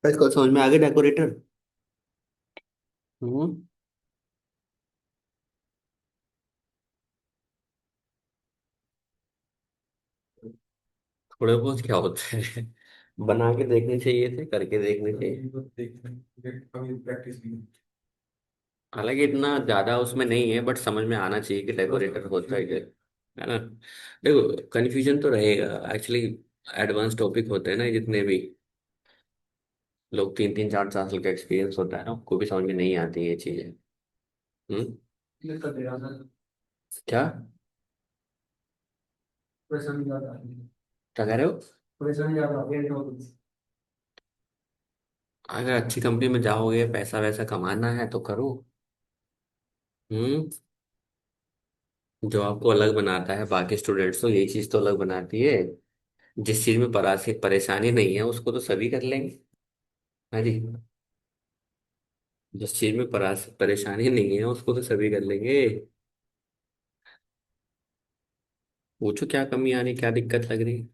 इसको समझ में आ गया डेकोरेटर। हम्म। थोड़े बहुत क्या होता है। बना के देखने चाहिए थे, करके देखने चाहिए। प्रैक्टिस भी। हालांकि इतना ज्यादा उसमें नहीं है, बट समझ में आना चाहिए कि डेकोरेटर होता है क्या, है ना। देखो, कंफ्यूजन तो रहेगा एक्चुअली। एडवांस टॉपिक होते हैं ना जितने भी, लोग 3 3 4 4 साल का एक्सपीरियंस होता है ना, उनको भी समझ में नहीं आती ये चीजें। हम्म। क्लियर कर दे रहा था। क्या पैसा नहीं ज्यादा। क्या कह रहे हो? पैसा नहीं ज्यादा वेट हो। अगर अच्छी कंपनी में जाओगे, पैसा वैसा कमाना है तो करो। हम्म। जो आपको अलग बनाता है बाकी स्टूडेंट्स, तो यही चीज तो अलग बनाती है। जिस चीज में परेशानी नहीं है उसको तो सभी कर लेंगे। हाँ जी। जिस चीज में परेशानी नहीं है उसको तो सभी कर लेंगे। पूछो क्या कमी आ रही, क्या दिक्कत लग रही।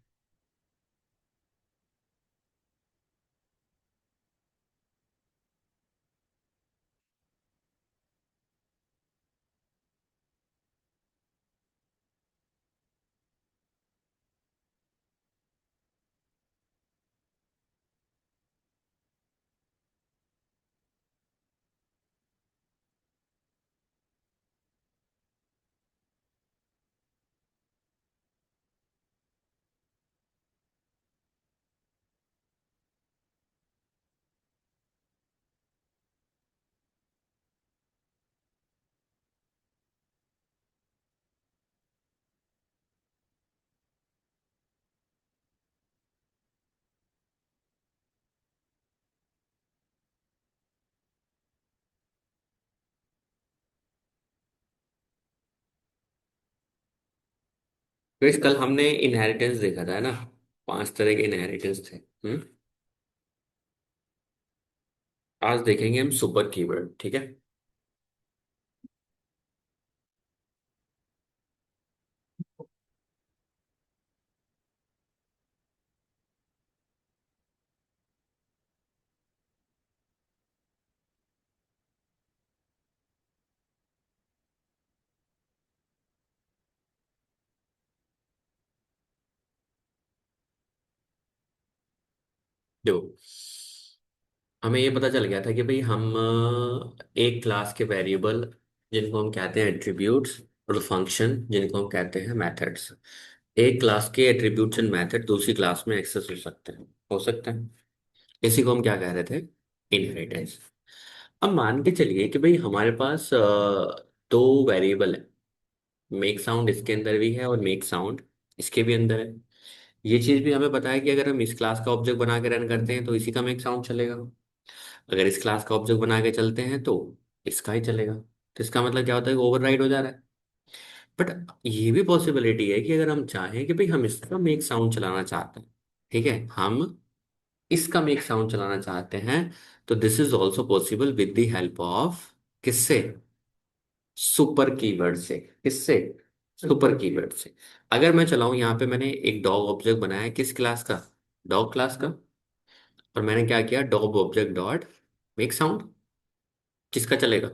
तो कल हमने इनहेरिटेंस देखा था, है ना। 5 तरह के इनहेरिटेंस थे। हम्म। आज देखेंगे हम सुपर कीवर्ड, ठीक है। देखो, हमें ये पता चल गया था कि भाई हम एक क्लास के वेरिएबल जिनको हम कहते हैं एट्रीब्यूट्स, और फंक्शन जिनको हम कहते हैं मेथड्स, एक क्लास के एट्रीब्यूट्स एंड मेथड दूसरी क्लास में एक्सेस हो सकते हैं। इसी को हम क्या कह रहे थे, इनहेरिटेंस। अब मान के चलिए कि भाई हमारे पास दो वेरिएबल है। मेक साउंड इसके अंदर भी है और मेक साउंड इसके भी अंदर है। ये चीज भी हमें पता है कि अगर हम इस क्लास का ऑब्जेक्ट बना के रन करते हैं तो इसी का मेक साउंड चलेगा। अगर इस क्लास का ऑब्जेक्ट बना के चलते हैं तो इसका ही चलेगा। तो इसका मतलब क्या होता है कि ओवरराइड हो जा रहा है। बट ये भी पॉसिबिलिटी है कि अगर हम चाहें कि भाई हम इसका मेक साउंड चलाना चाहते हैं, ठीक है, हम इसका मेक साउंड चलाना चाहते हैं, तो this is also possible with the help of, किससे, सुपर कीवर्ड से। किससे? सुपर कीवर्ड से। अगर मैं चलाऊं, यहाँ पे मैंने एक डॉग ऑब्जेक्ट बनाया है, किस क्लास का, डॉग क्लास का। और मैंने क्या किया, dog object dot make sound, किसका चलेगा,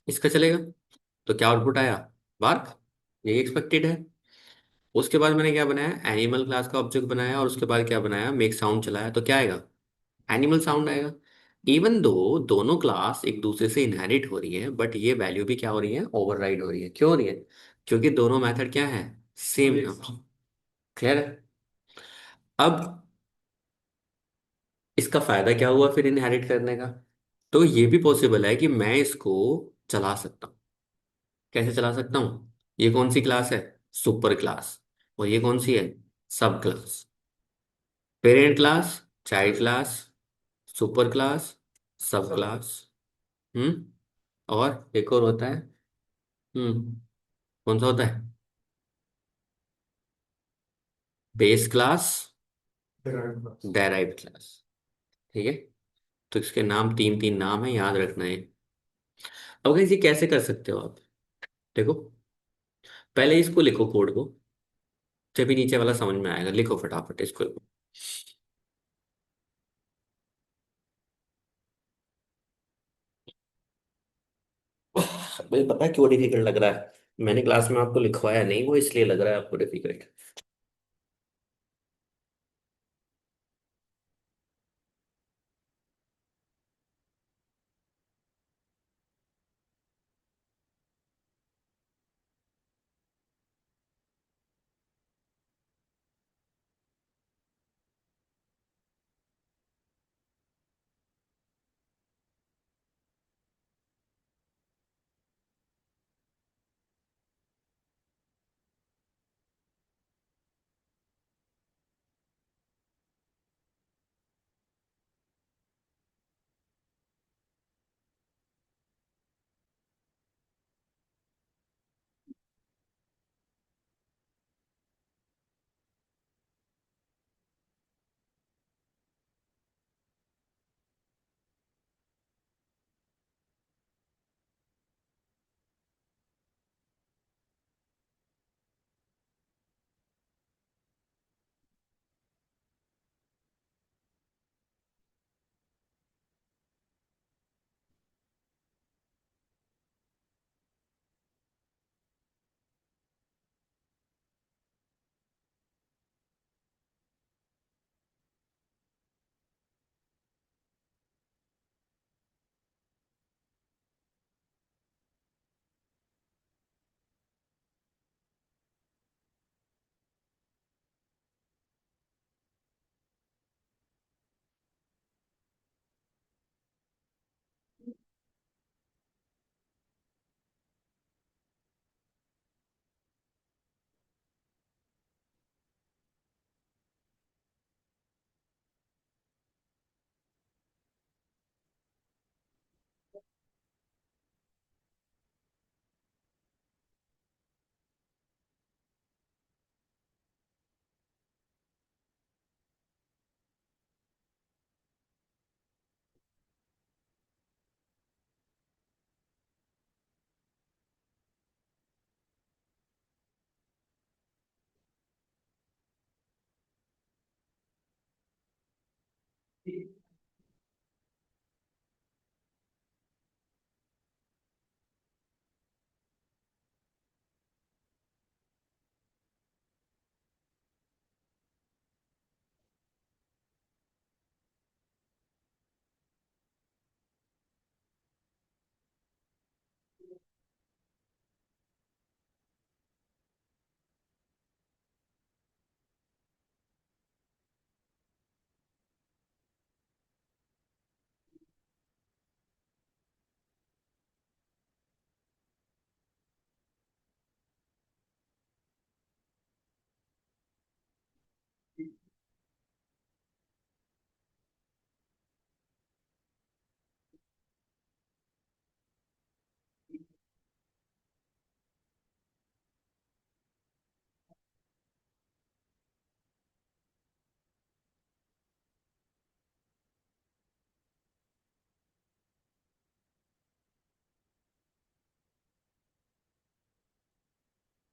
इसका चलेगा। तो क्या आउटपुट आया, बार्क। यही एक्सपेक्टेड है। उसके बाद मैंने क्या बनाया, एनिमल क्लास का ऑब्जेक्ट बनाया, और उसके बाद क्या बनाया, मेक साउंड चलाया, तो क्या आएगा, एनिमल साउंड आएगा। इवन दो दोनों क्लास एक दूसरे से इनहेरिट हो रही है, बट ये वैल्यू भी क्या हो रही है, ओवरराइड हो रही है। क्यों हो रही है? क्योंकि दोनों मेथड क्या है, सेम है। क्लियर है? अब इसका फायदा क्या हुआ फिर इनहेरिट करने का? तो ये भी पॉसिबल है कि मैं इसको चला सकता हूँ। कैसे चला सकता हूँ? ये कौन सी क्लास है, सुपर क्लास। और ये कौन सी है, सब class. Parent class, child class, super class, सब क्लास। हम्म। और एक और होता है। हम्म। कौन सा होता है, बेस क्लास, डेराइव क्लास। ठीक है। तो इसके नाम, 3 3 नाम है, याद रखना है। अब guys, ये कैसे कर सकते हो आप? देखो, पहले इसको लिखो कोड को, जब भी नीचे वाला समझ में आएगा, लिखो फटाफट इसको। मुझे पता है क्यों डिफिकल्ट लग रहा है। मैंने क्लास में आपको लिखवाया नहीं, वो इसलिए लग रहा है आपको डिफिकल्ट।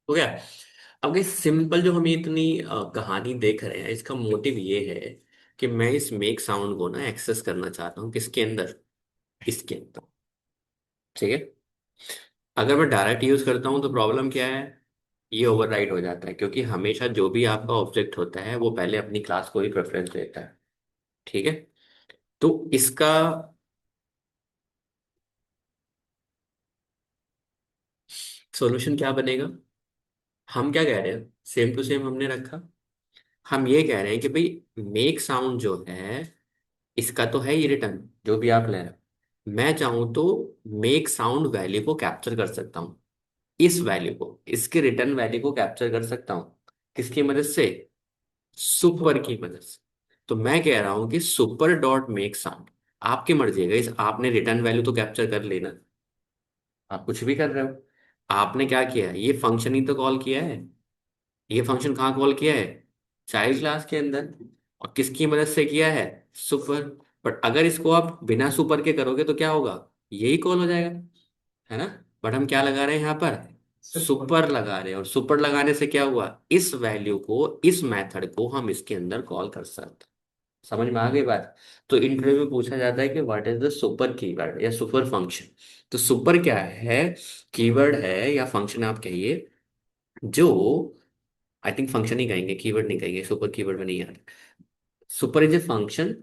हो गया। अब ये सिंपल जो हम ये इतनी कहानी देख रहे हैं, इसका मोटिव ये है कि मैं इस मेक साउंड को ना एक्सेस करना चाहता हूँ किसके अंदर, इसके अंदर। ठीक है। अगर मैं डायरेक्ट यूज करता हूँ तो प्रॉब्लम क्या है, ये ओवरराइड हो जाता है, क्योंकि हमेशा जो भी आपका ऑब्जेक्ट होता है वो पहले अपनी क्लास को ही प्रेफरेंस देता है। ठीक है। तो इसका सॉल्यूशन क्या बनेगा? हम क्या कह रहे हैं, सेम टू सेम हमने रखा। हम ये कह रहे हैं कि भाई मेक साउंड जो है, इसका तो है ही रिटर्न जो भी आप ले रहे हो। मैं चाहूं तो मेक साउंड वैल्यू को कैप्चर कर सकता हूं, इस वैल्यू को, इसके रिटर्न वैल्यू को कैप्चर कर सकता हूं। किसकी मदद से? सुपर की मदद से। तो मैं कह रहा हूं कि सुपर डॉट मेक साउंड, आपकी मर्जी है इस, आपने रिटर्न वैल्यू तो कैप्चर कर लेना, आप कुछ भी कर रहे हो। आपने क्या किया है, ये फंक्शन ही तो कॉल किया है। ये फंक्शन कहाँ कॉल किया है? चाइल्ड क्लास के अंदर। और किसकी मदद से किया है? सुपर। बट अगर इसको आप बिना सुपर के करोगे तो क्या होगा? यही कॉल हो जाएगा, है ना। बट हम क्या लगा रहे हैं यहाँ पर? सुपर। सुपर लगा रहे हैं, और सुपर लगाने से क्या हुआ, इस वैल्यू को, इस मेथड को हम इसके अंदर कॉल कर सकते हैं। समझ में आ गई बात। तो इंटरव्यू में पूछा जाता है कि what is the super keyword या सुपर फंक्शन। तो सुपर क्या है? कीवर्ड है या फंक्शन आप कहिए, जो, आई थिंक फंक्शन ही कहेंगे, कीवर्ड नहीं कहेंगे, सुपर कीवर्ड में नहीं आता। Super is a function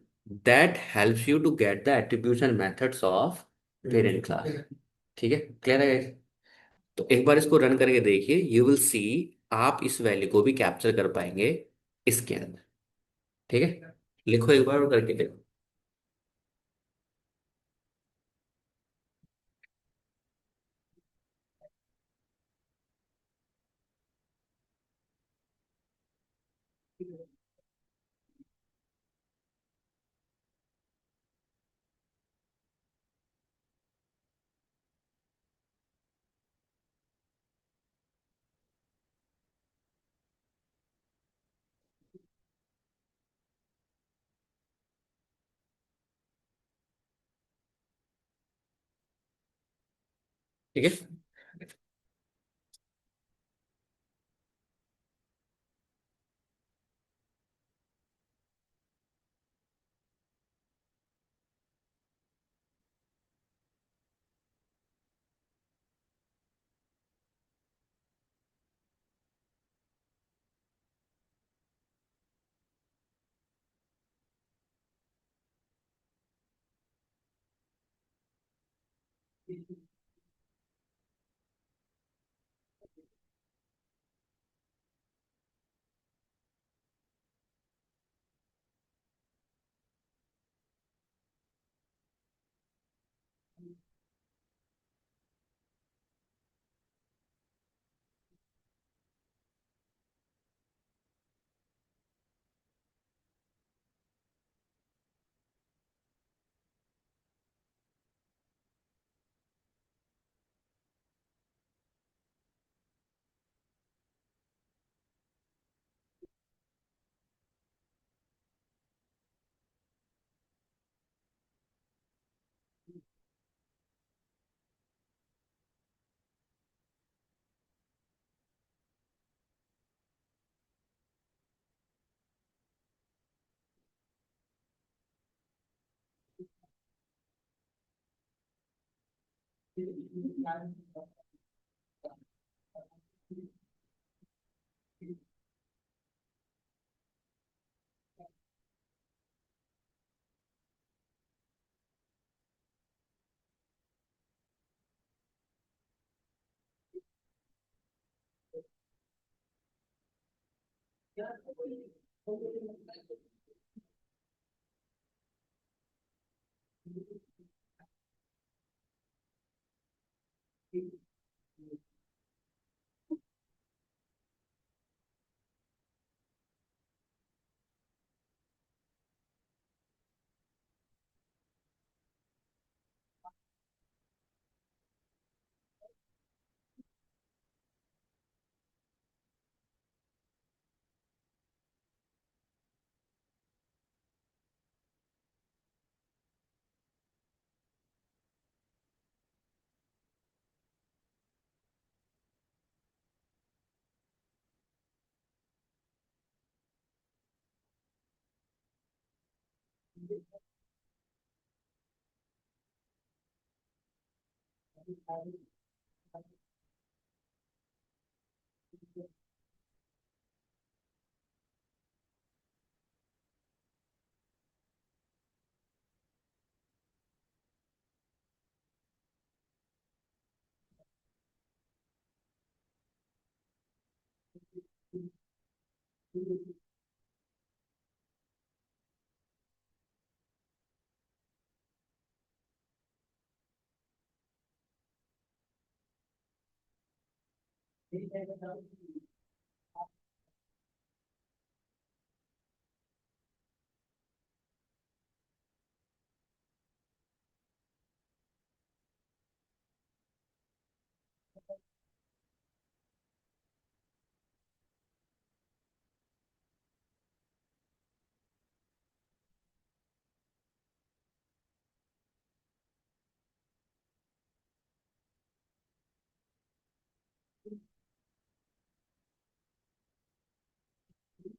that helps you to get the attributes and methods of parent class. ठीक है, क्लियर है guys? तो एक बार इसको रन करके देखिए, यू विल सी, आप इस वैल्यू को भी कैप्चर कर पाएंगे इसके अंदर। ठीक है, लिखो एक बार और करके देखो। ठीक है,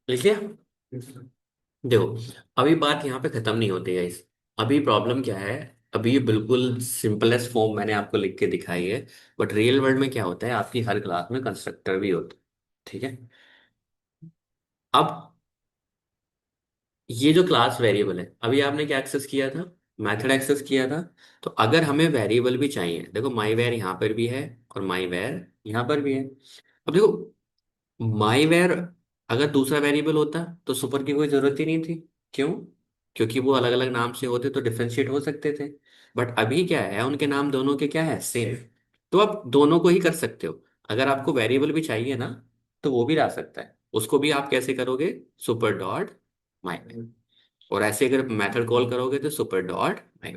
लिख लिया? देखो, अभी बात यहाँ पे खत्म नहीं होती है इस। अभी प्रॉब्लम क्या है? अभी ये बिल्कुल सिंपलेस्ट फॉर्म मैंने आपको लिख के दिखाई है। बट रियल वर्ल्ड में क्या होता है, आपकी हर क्लास में कंस्ट्रक्टर भी होता है। ठीक है। अब ये जो क्लास वेरिएबल है, अभी आपने क्या एक्सेस किया था? मेथड एक्सेस किया था। तो अगर हमें वेरिएबल भी चाहिए, देखो माई वेर यहाँ पर भी है और माई वेर यहाँ पर भी है। अब देखो, माई वेर अगर दूसरा वेरिएबल होता तो सुपर की कोई जरूरत ही नहीं थी। क्यों? क्योंकि वो अलग अलग नाम से होते तो डिफरेंशिएट हो सकते थे। बट अभी क्या है, उनके नाम दोनों के क्या है, सेम। तो आप दोनों को ही कर सकते हो। अगर आपको वेरिएबल भी चाहिए ना, तो वो भी ला सकता है। उसको भी आप कैसे करोगे? सुपर डॉट माई। और ऐसे अगर मेथड कॉल करोगे तो सुपर डॉट माई।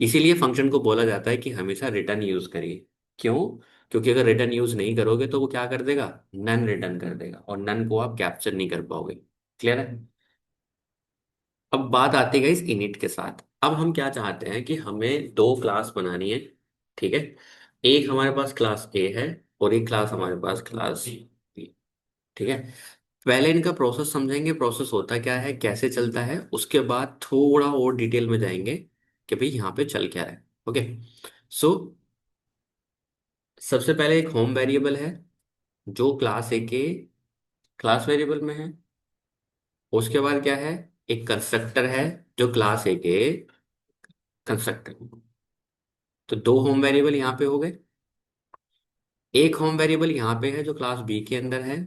इसीलिए फंक्शन को बोला जाता है कि हमेशा रिटर्न यूज करिए। क्यों? क्योंकि अगर रिटर्न यूज नहीं करोगे तो वो क्या कर देगा, नन रिटर्न कर देगा, और नन को आप कैप्चर नहीं कर पाओगे। क्लियर है? अब बात आती है इस इनिट के साथ। अब हम क्या चाहते हैं कि हमें दो क्लास बनानी है। ठीक है। एक हमारे पास क्लास ए है और एक क्लास हमारे पास क्लास बी। ठीक है। पहले इनका प्रोसेस समझेंगे, प्रोसेस होता क्या है, कैसे चलता है, उसके बाद थोड़ा और डिटेल में जाएंगे कि भाई यहाँ पे चल क्या रहा है। ओके। सो सबसे पहले एक होम वेरिएबल है जो क्लास ए के क्लास वेरिएबल में है। उसके बाद क्या है, एक कंस्ट्रक्टर है जो क्लास ए के कंस्ट्रक्टर। तो दो होम वेरिएबल यहाँ पे हो गए। एक होम वेरिएबल यहाँ पे है जो क्लास बी के अंदर है,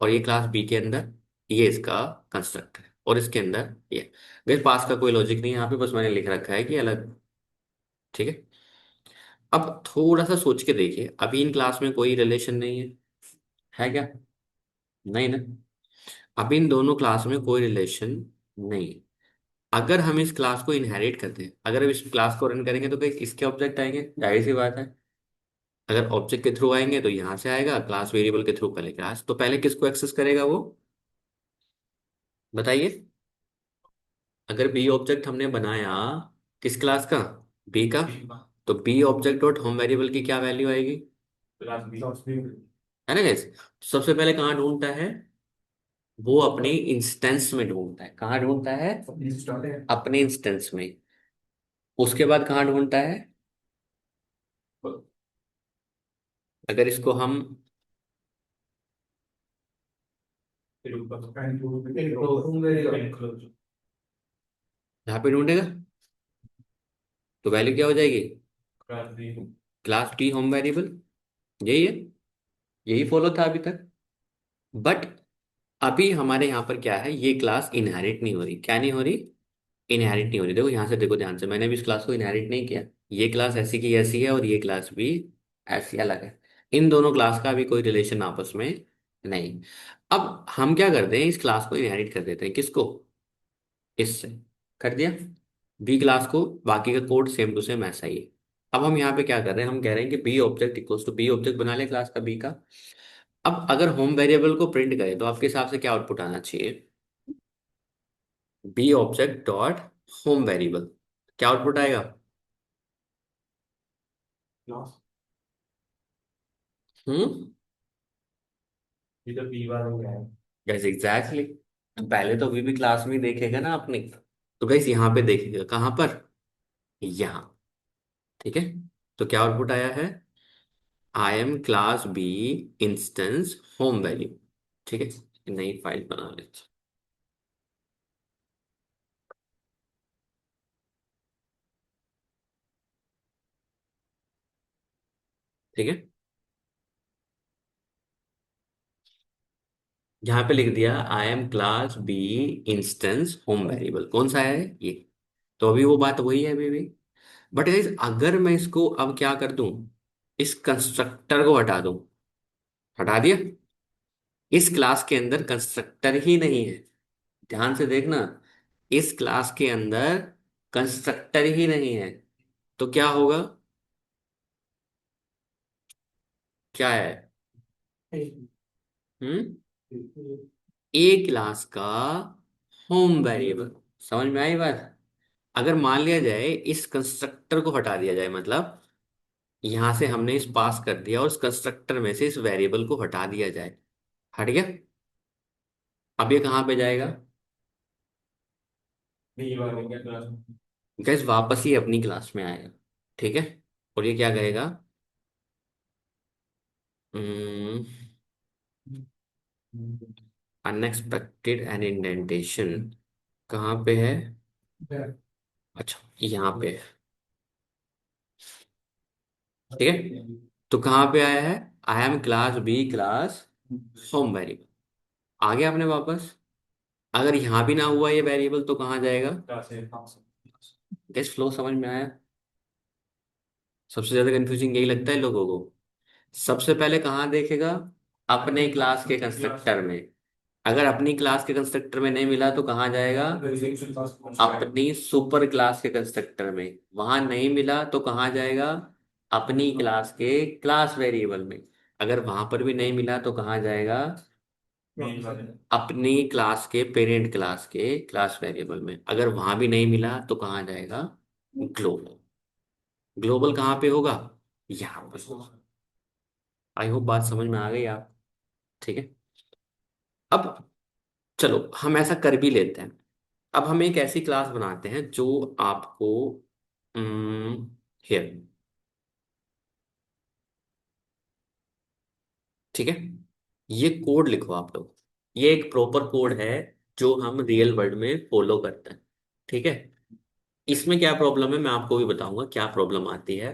और ये क्लास बी के अंदर ये इसका कंस्ट्रक्टर है, और इसके अंदर ये। मेरे पास का कोई लॉजिक नहीं है यहाँ पे, बस मैंने लिख रखा है कि अलग। ठीक है। अब थोड़ा सा सोच के देखिए, अभी इन क्लास में कोई रिलेशन नहीं है क्या? नहीं ना। अभी इन दोनों क्लास में कोई रिलेशन नहीं है। अगर हम इस क्लास को इनहेरिट करते हैं, अगर हम इस क्लास को रन करेंगे तो कहीं इसके ऑब्जेक्ट आएंगे, जाहिर सी बात है। अगर ऑब्जेक्ट के थ्रू आएंगे तो यहाँ से आएगा, क्लास वेरिएबल के थ्रू पहले क्लास, तो पहले किसको एक्सेस करेगा वो? बताइए। अगर बी ऑब्जेक्ट हमने बनाया, किस क्लास का? बी का। तो B object dot home variable की क्या वैल्यू आएगी? है ना गाइस? सबसे पहले कहाँ ढूंढता है? वो अपने इंस्टेंस में ढूंढता है। कहाँ ढूंढता है? अपने इंस्टेंस में। उसके बाद कहाँ ढूंढता है? अगर इसको हम यहाँ पे ढूंढेगा तो वैल्यू क्या हो जाएगी? Class T home variable. यही है। यही फॉलो था अभी तक। बट अभी हमारे यहाँ पर क्या है, ये क्लास इनहेरिट नहीं हो रही। क्या नहीं हो रही? इनहेरिट नहीं हो रही। देखो यहाँ से, देखो ध्यान से, मैंने भी इस क्लास को इनहेरिट नहीं किया। ये क्लास ऐसी की ऐसी है और ये क्लास भी ऐसी अलग है। इन दोनों क्लास का भी कोई रिलेशन आपस में नहीं। अब हम क्या करते हैं, इस क्लास को इनहेरिट कर देते हैं। किसको? इससे। कर दिया। बी क्लास को, बाकी का कोड सेम टू सेम ऐसा ही है। अब हम यहाँ पे क्या कर रहे हैं, हम कह रहे हैं कि B object equals to B object बना ले क्लास का बी का। अब अगर होम वेरिएबल को प्रिंट करें तो आपके हिसाब से क्या आउटपुट आना चाहिए? B object dot home variable. क्या आउटपुट आएगा? हम्म। Guess exactly. तो पहले तो भी क्लास में ही देखेगा ना आपने। तो गैस यहाँ पे देखेगा कहाँ पर? यहाँ। ठीक है। तो क्या आउटपुट आया है? I am class B instance home value. ठीक है। नई फाइल बना लेते। ठीक है। यहाँ पे लिख दिया I am class B instance home variable. कौन सा है ये? तो अभी वो बात वही है अभी भी। बट अगर मैं इसको अब क्या कर दूं, इस कंस्ट्रक्टर को हटा दूं। हटा दिया। इस क्लास के अंदर कंस्ट्रक्टर ही नहीं है। ध्यान से देखना। इस क्लास के अंदर कंस्ट्रक्टर ही नहीं है। तो क्या होगा? क्या है? हम्म। ए क्लास का होम वेरिएबल। समझ में आई बात? अगर मान लिया जाए इस कंस्ट्रक्टर को हटा दिया जाए, मतलब यहां से हमने इस पास कर दिया और उस कंस्ट्रक्टर में से इस वेरिएबल को हटा दिया जाए। हट गया। अब ये कहाँ पे जाएगा? नहीं बार क्या क्लास। गैस वापस ही अपनी क्लास में आएगा। ठीक है। और ये क्या कहेगा? अनएक्सपेक्टेड एन इंडेंटेशन कहाँ पे है? अच्छा, यहाँ पे है। ठीक है। तो कहाँ पे आया है? I am class b class home variable. आ गया आपने वापस। अगर यहाँ भी ना हुआ ये वेरिएबल तो कहाँ जाएगा? क्लास है। गैस फ्लो समझ में आया? सबसे ज्यादा कंफ्यूजिंग यही लगता है लोगों को। सबसे पहले कहाँ देखेगा? अपने क्लास के कंस्ट्रक्टर में। अगर अपनी क्लास के कंस्ट्रक्टर में नहीं मिला तो कहाँ जाएगा? अपनी सुपर क्लास के कंस्ट्रक्टर में। वहां नहीं मिला तो कहाँ जाएगा? अपनी क्लास के क्लास वेरिएबल में। अगर वहां पर भी नहीं मिला तो कहाँ जाएगा? अपनी क्लास के पेरेंट क्लास के क्लास वेरिएबल में। अगर वहां भी नहीं मिला तो कहाँ जाएगा? ग्लोबल। ग्लोबल कहाँ पे होगा? यहाँ पे होगा। आई होप बात समझ में आ गई आप। ठीक है। अब चलो हम ऐसा कर भी लेते हैं। अब हम एक ऐसी क्लास बनाते हैं जो आपको हियर। ठीक है। ये कोड लिखो आप लोग। ये एक प्रॉपर कोड है जो हम रियल वर्ल्ड में फॉलो करते हैं। ठीक है। इसमें क्या प्रॉब्लम है मैं आपको भी बताऊंगा क्या प्रॉब्लम आती है।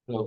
तो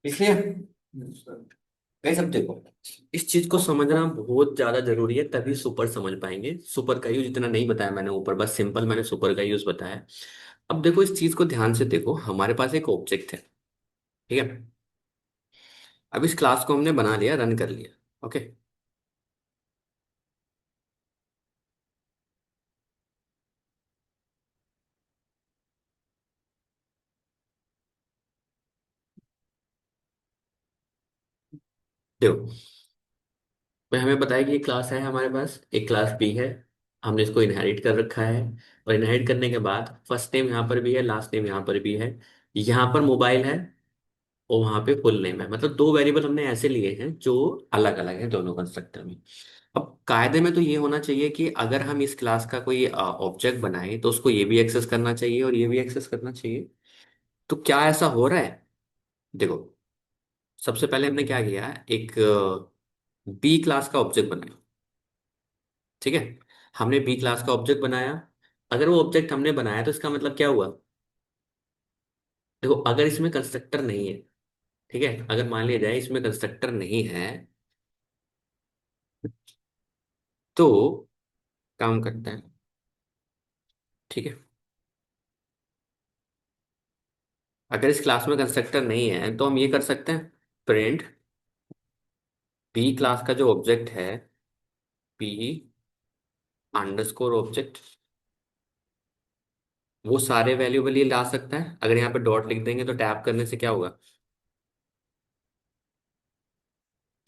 इसलिए कई सब देखो, इस चीज को समझना बहुत ज्यादा जरूरी है, तभी सुपर समझ पाएंगे। सुपर का यूज इतना नहीं बताया मैंने ऊपर, बस सिंपल मैंने सुपर का यूज बताया। अब देखो इस चीज को ध्यान से देखो, हमारे पास एक ऑब्जेक्ट है, ठीक है। अब इस क्लास को हमने बना लिया, रन कर लिया, ओके। देखो मैं हमें बताया कि ये क्लास है, हमारे पास एक क्लास बी है, हमने इसको इनहेरिट कर रखा है। और इनहेरिट करने के बाद फर्स्ट नेम यहाँ पर भी है, लास्ट नेम यहाँ पर भी है, यहाँ पर मोबाइल है और वहाँ पे फुल नेम है। मतलब दो वेरिएबल हमने ऐसे लिए हैं जो अलग अलग हैं दोनों कंस्ट्रक्टर में। अब कायदे में तो ये होना चाहिए कि अगर हम इस क्लास का कोई ऑब्जेक्ट बनाए तो उसको ये भी एक्सेस करना चाहिए और ये भी एक्सेस करना चाहिए। तो क्या ऐसा हो रहा है? देखो सबसे पहले हमने क्या किया, एक बी क्लास का ऑब्जेक्ट बनाया, ठीक है। हमने बी क्लास का ऑब्जेक्ट बनाया। अगर वो ऑब्जेक्ट हमने बनाया तो इसका मतलब क्या हुआ? देखो अगर इसमें कंस्ट्रक्टर नहीं है, ठीक है, अगर मान लिया जाए इसमें कंस्ट्रक्टर नहीं है, तो काम करता है, ठीक है। अगर इस क्लास में कंस्ट्रक्टर नहीं है तो हम ये कर सकते हैं, प्रिंट बी क्लास का जो ऑब्जेक्ट है, बी अंडरस्कोर ऑब्जेक्ट, वो सारे वैल्यूबल ये ला सकता है। अगर यहाँ पे डॉट लिख देंगे तो टैप करने से क्या होगा?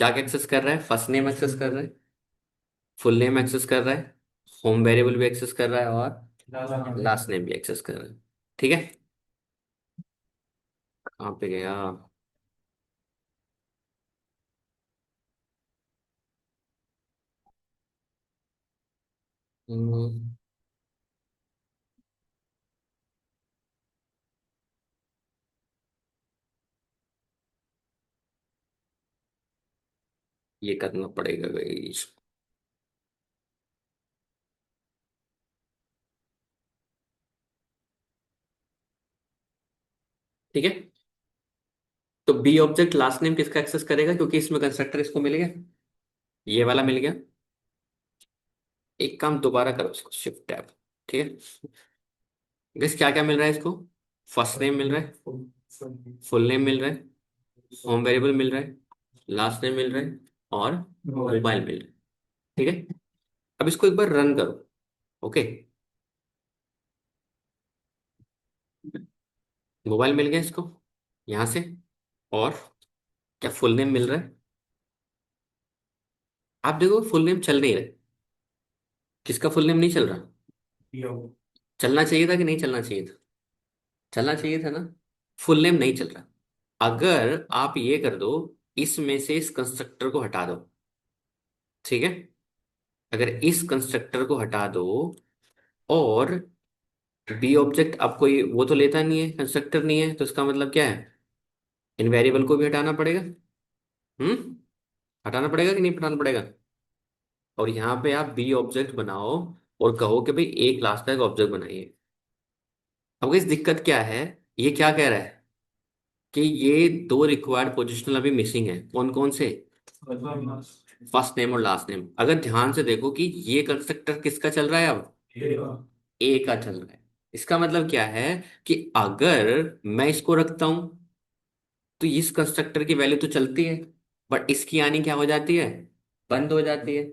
क्या एक्सेस कर रहा है? फर्स्ट नेम एक्सेस कर रहा है, फुल नेम एक्सेस कर रहा है, होम वेरिएबल भी एक्सेस कर रहा है और लास्ट नेम भी एक्सेस कर रहा है, ठीक है। कहाँ पे गया? हम्म, ये करना पड़ेगा गाइस। ठीक है। तो बी ऑब्जेक्ट लास्ट नेम किसका एक्सेस करेगा, क्योंकि इसमें कंस्ट्रक्टर इसको मिल गया, ये वाला मिल गया। एक काम दोबारा करो, इसको शिफ्ट टैब। ठीक है। गेस क्या क्या मिल रहा है इसको। फर्स्ट नेम मिल रहा है, फुल नेम मिल रहा है, होम वेरिएबल मिल रहा है, लास्ट नेम मिल रहा है, और मोबाइल मिल रहा है। ठीक है। अब इसको एक बार रन करो। ओके। मोबाइल मिल गया इसको यहां से, और क्या फुल नेम मिल रहा है। आप देखो फुल नेम चल नहीं रहा है। किसका फुल नेम नहीं चल रहा। चलना चाहिए था कि नहीं चलना चाहिए था। चलना चाहिए था ना। फुल नेम नहीं चल रहा। अगर आप ये कर दो, इसमें से इस कंस्ट्रक्टर को हटा दो। ठीक है। अगर इस कंस्ट्रक्टर को हटा दो, और बी ऑब्जेक्ट अब कोई वो तो लेता नहीं है, कंस्ट्रक्टर नहीं है, तो इसका मतलब क्या है, इन वेरिएबल को भी हटाना पड़ेगा। हम्म। हटाना पड़ेगा कि नहीं हटाना पड़ेगा। और यहाँ पे आप बी ऑब्जेक्ट बनाओ, और कहो कि भाई एक क्लास का एक ऑब्जेक्ट बनाइए। अब इस दिक्कत क्या है, ये क्या कह रहा है कि ये दो रिक्वायर्ड पोजिशनल अभी मिसिंग है। कौन कौन से। फर्स्ट नेम और लास्ट नेम। अगर ध्यान से देखो कि ये कंस्ट्रक्टर किसका चल रहा है अब, ए का चल रहा है। इसका मतलब क्या है कि अगर मैं इसको रखता हूं, तो इस कंस्ट्रक्टर की वैल्यू तो चलती है, बट इसकी आनी क्या हो जाती है, बंद हो जाती है।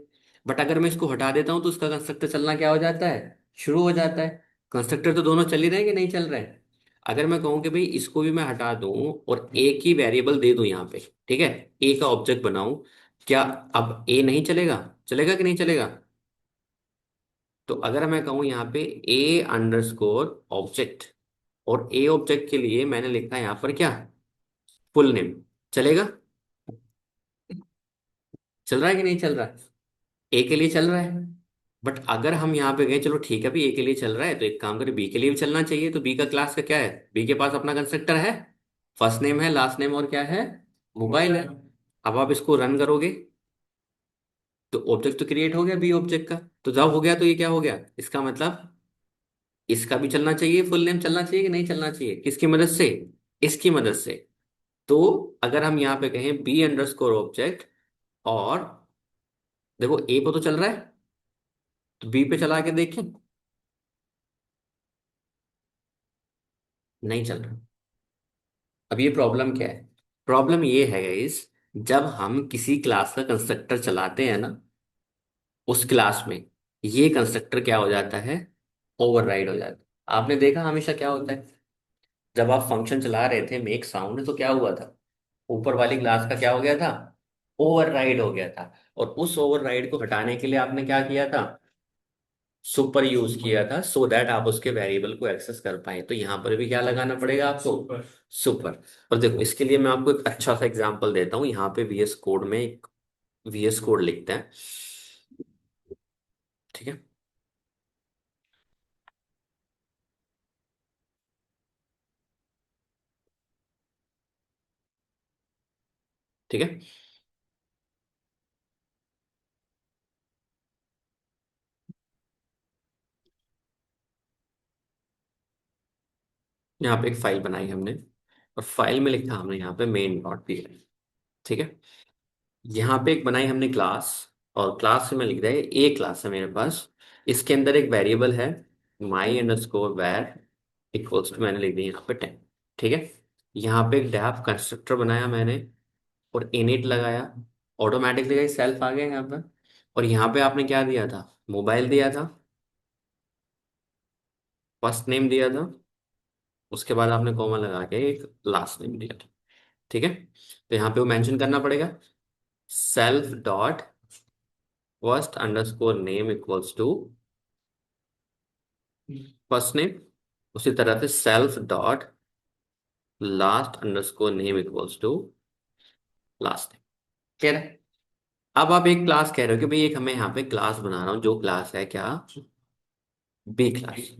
बट अगर मैं इसको हटा देता हूं, तो उसका कंस्ट्रक्टर चलना क्या हो जाता है, शुरू हो जाता है। कंस्ट्रक्टर तो दोनों चल ही रहे हैं कि नहीं चल रहे हैं। अगर मैं कहूं कि भाई इसको भी मैं हटा दूं, और एक ही वेरिएबल दे दूं यहाँ पे, ठीक है, ए का ऑब्जेक्ट बनाऊं, क्या अब ए नहीं चलेगा, चलेगा कि नहीं चलेगा। तो अगर मैं कहूं यहाँ पे ए अंडरस्कोर ऑब्जेक्ट, और ए ऑब्जेक्ट के लिए मैंने लिखा है यहाँ पर क्या, फुल नेम, चलेगा। चल रहा है कि नहीं चल रहा है। ए के लिए चल रहा है। बट अगर हम यहाँ पे गए, चलो ठीक है भी ए के लिए चल रहा है, तो एक काम करें बी के लिए भी चलना चाहिए। तो बी का क्लास का क्या है, बी के पास अपना कंस्ट्रक्टर है, फर्स्ट नेम है, लास्ट नेम, और क्या है, मोबाइल है। अब आप इसको रन करोगे, तो ऑब्जेक्ट तो क्रिएट हो गया बी ऑब्जेक्ट का। तो जब हो गया, तो ये क्या हो गया, इसका मतलब इसका भी चलना चाहिए, फुल नेम चलना चाहिए कि नहीं चलना चाहिए, किसकी मदद से, इसकी मदद से। तो अगर हम यहाँ पे कहें बी अंडरस्कोर ऑब्जेक्ट, और देखो ए पे तो चल रहा है, तो बी पे चला के देखें, नहीं चल रहा। अब ये प्रॉब्लम क्या है, प्रॉब्लम ये है गाइस, जब हम किसी क्लास का कंस्ट्रक्टर चलाते हैं ना, उस क्लास में ये कंस्ट्रक्टर क्या हो जाता है, ओवरराइड हो जाता है। आपने देखा हमेशा क्या होता है, जब आप फंक्शन चला रहे थे मेक साउंड, तो क्या हुआ था, ऊपर वाली क्लास का क्या हो गया था, ओवरराइड हो गया था। और उस ओवरराइड को हटाने के लिए आपने क्या किया था, सुपर यूज किया था, सो दैट आप उसके वेरिएबल को एक्सेस कर पाए। तो यहाँ पर भी क्या लगाना पड़ेगा आपको, सुपर। और देखो इसके लिए मैं आपको एक अच्छा सा एग्जांपल देता हूँ। यहाँ पे वीएस कोड में एक वीएस कोड लिखते हैं। ठीक है। ठीक है। यहाँ पे एक फाइल बनाई हमने, और फाइल में लिखा हमने यहाँ पे मेन डॉट पी। ठीक है। यहाँ पे एक बनाई हमने क्लास, और क्लास में लिख रहे हैं ए क्लास है मेरे पास, इसके अंदर एक वेरिएबल है माई अंडरस्कोर वेर इक्वल्स टू, मैंने लिख दिया यहाँ पे 10। ठीक है। यहाँ पे एक डेफ कंस्ट्रक्टर बनाया मैंने, और इनिट लगाया, ऑटोमेटिकली सेल्फ आ गया यहाँ पर। और यहाँ पे आपने क्या दिया था, मोबाइल दिया था, फर्स्ट नेम दिया था, उसके बाद आपने कॉमा लगा के एक लास्ट नेम दिया था। ठीक है। तो यहाँ पे वो मेंशन करना पड़ेगा, self dot first underscore name equals to first name, उसी तरह से self dot last underscore name equals to last name. Clear है। अब आप एक क्लास कह रहे हो कि भाई एक हमें यहाँ पे क्लास बना रहा हूँ, जो क्लास है क्या, बी क्लास,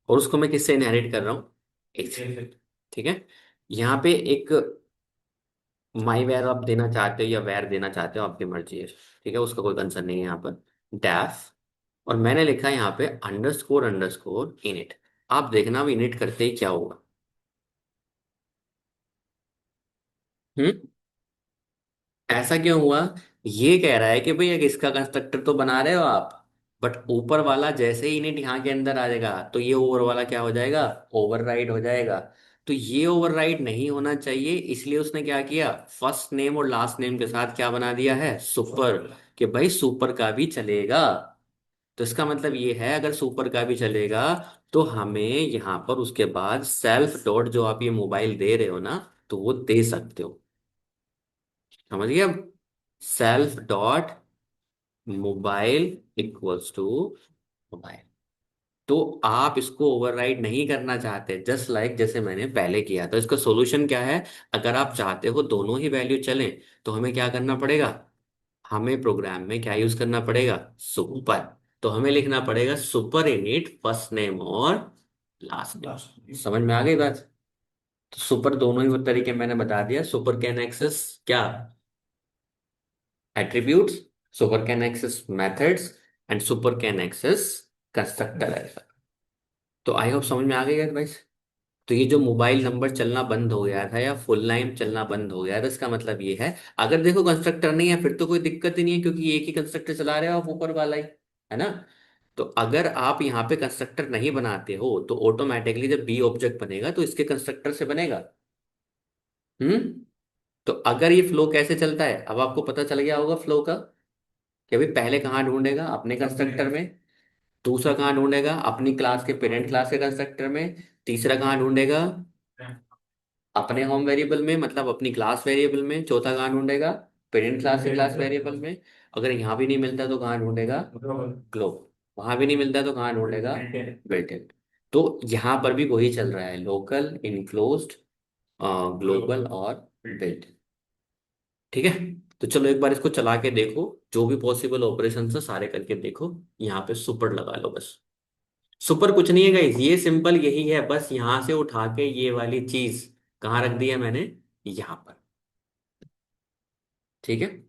और उसको मैं किससे इनहेरिट कर रहा हूँ, ए से। ठीक है। यहाँ पे एक माई वेर आप देना चाहते हो या वेर देना चाहते हो, आपकी मर्जी है। ठीक है, उसका कोई कंसर्न नहीं है यहाँ पर। डैफ, और मैंने लिखा है यहाँ पे अंडरस्कोर अंडरस्कोर इनिट। आप देखना अब इनिट करते ही क्या होगा। हम्म। ऐसा क्यों हुआ? ये कह रहा है कि भाई, अगर इसका कंस्ट्रक्टर तो बना रहे हो आप, बट ऊपर वाला जैसे ही इनिट यहाँ के अंदर आ जाएगा तो ये ऊपर वाला क्या हो जाएगा? ओवरराइड हो जाएगा। तो ये ओवरराइड नहीं होना चाहिए, इसलिए उसने क्या किया, फर्स्ट नेम और लास्ट नेम के साथ क्या बना दिया है, सुपर। कि भाई सुपर का भी चलेगा। तो इसका मतलब ये है, अगर सुपर का भी चलेगा तो हमें यहाँ पर उसके बाद सेल्फ डॉट जो आप ये मोबाइल दे रहे हो ना, तो वो दे सकते हो। समझ गए अब? Self dot mobile equals to mobile. तो आप इसको ओवरराइड नहीं करना चाहते, जस्ट लाइक जैसे मैंने पहले किया। तो इसका सॉल्यूशन क्या है? अगर आप चाहते हो दोनों ही वैल्यू चलें, तो हमें क्या करना पड़ेगा? हमें प्रोग्राम में क्या यूज करना पड़ेगा? सुपर। तो हमें लिखना पड़ेगा सुपर इनिट फर्स्ट नेम और लास्ट नेम। समझ में आ गई बात? तो सुपर दोनों ही तरीके मैंने बता दिया। सुपर कैन एक्सेस क्या? attributes, super can access methods, and super can access constructor as well। तो आई होप समझ में आ गई है भाई। तो ये जो मोबाइल नंबर चलना बंद हो गया था या फुल नेम चलना बंद हो गया था, इसका मतलब ये है, अगर देखो कंस्ट्रक्टर नहीं है फिर तो कोई दिक्कत ही नहीं है, क्योंकि एक ही कंस्ट्रक्टर चला रहे हो आप, ऊपर वाला ही है ना। तो अगर आप यहाँ पे कंस्ट्रक्टर नहीं बनाते हो तो ऑटोमेटिकली जब बी ऑब्जेक्ट बनेगा तो इसके कंस्ट्रक्टर से बनेगा। हम्म। तो अगर ये फ्लो कैसे चलता है, अब आपको पता चल गया होगा फ्लो का, कि भाई पहले कहाँ ढूंढेगा, अपने कंस्ट्रक्टर में। दूसरा कहाँ ढूंढेगा, अपनी क्लास के पेरेंट क्लास के कंस्ट्रक्टर में। तीसरा कहाँ ढूंढेगा, अपने होम वेरिएबल में, मतलब अपनी क्लास वेरिएबल में। चौथा कहाँ ढूंढेगा, पेरेंट क्लास के क्लास वेरिएबल में। अगर यहाँ भी नहीं मिलता तो कहाँ ढूंढेगा, ग्लोब। वहां भी नहीं मिलता तो कहाँ ढूंढेगा, बिल्ट इन। तो यहाँ पर भी वही चल रहा है, लोकल, इनक्लोज्ड, ग्लोबल और बिल्ट। ठीक है। तो चलो एक बार इसको चला के देखो, जो भी पॉसिबल ऑपरेशन है सारे करके देखो। यहाँ पे सुपर लगा लो बस। सुपर कुछ नहीं है गाइस, ये सिंपल यही है, बस यहाँ से उठा के ये वाली चीज कहाँ रख दी है मैंने, यहाँ पर। ठीक है।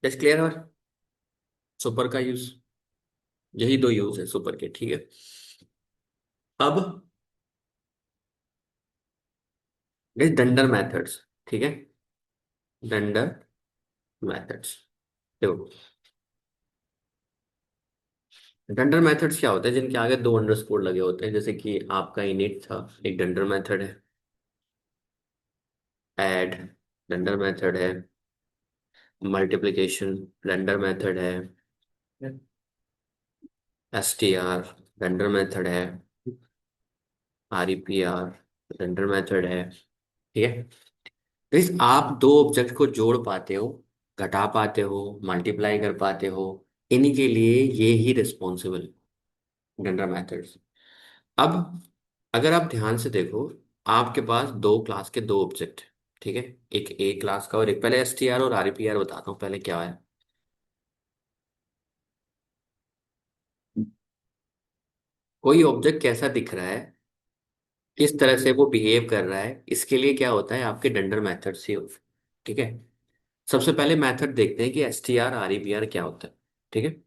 जस्ट क्लियर है। सुपर का यूज, यही दो यूज है सुपर के, ठीक है। अब डंडर मेथड्स, ठीक है, डंडर मेथड्स। देखो, डंडर मेथड्स क्या होते हैं, जिनके आगे दो अंडरस्कोर लगे होते हैं, जैसे कि आपका इनिट था, एक डंडर मेथड है। ऐड, डंडर मेथड है। मल्टीप्लिकेशन, डंडर मेथड है। एसटीआर, डंडर मेथड है। आरईपीआर, डंडर मेथड है, ठीक है। तो इस आप दो ऑब्जेक्ट को जोड़ पाते हो, घटा पाते हो, मल्टीप्लाई कर पाते हो, इन्हीं के लिए ये ही रिस्पॉन्सिबल, डंडर मेथड्स। अब अगर आप ध्यान से देखो, आपके पास दो क्लास के दो ऑब्जेक्ट, ठीक है, एक ए क्लास का और एक, पहले एसटीआर और आरईपीआर बताता हूँ पहले क्या है। कोई ऑब्जेक्ट कैसा दिख रहा है, किस तरह से वो बिहेव कर रहा है, इसके लिए क्या होता है, आपके डंडर मेथड से होता है, ठीक है। सबसे पहले मेथड देखते हैं कि एसटीआर आरईपीआर क्या होता है, ठीक है।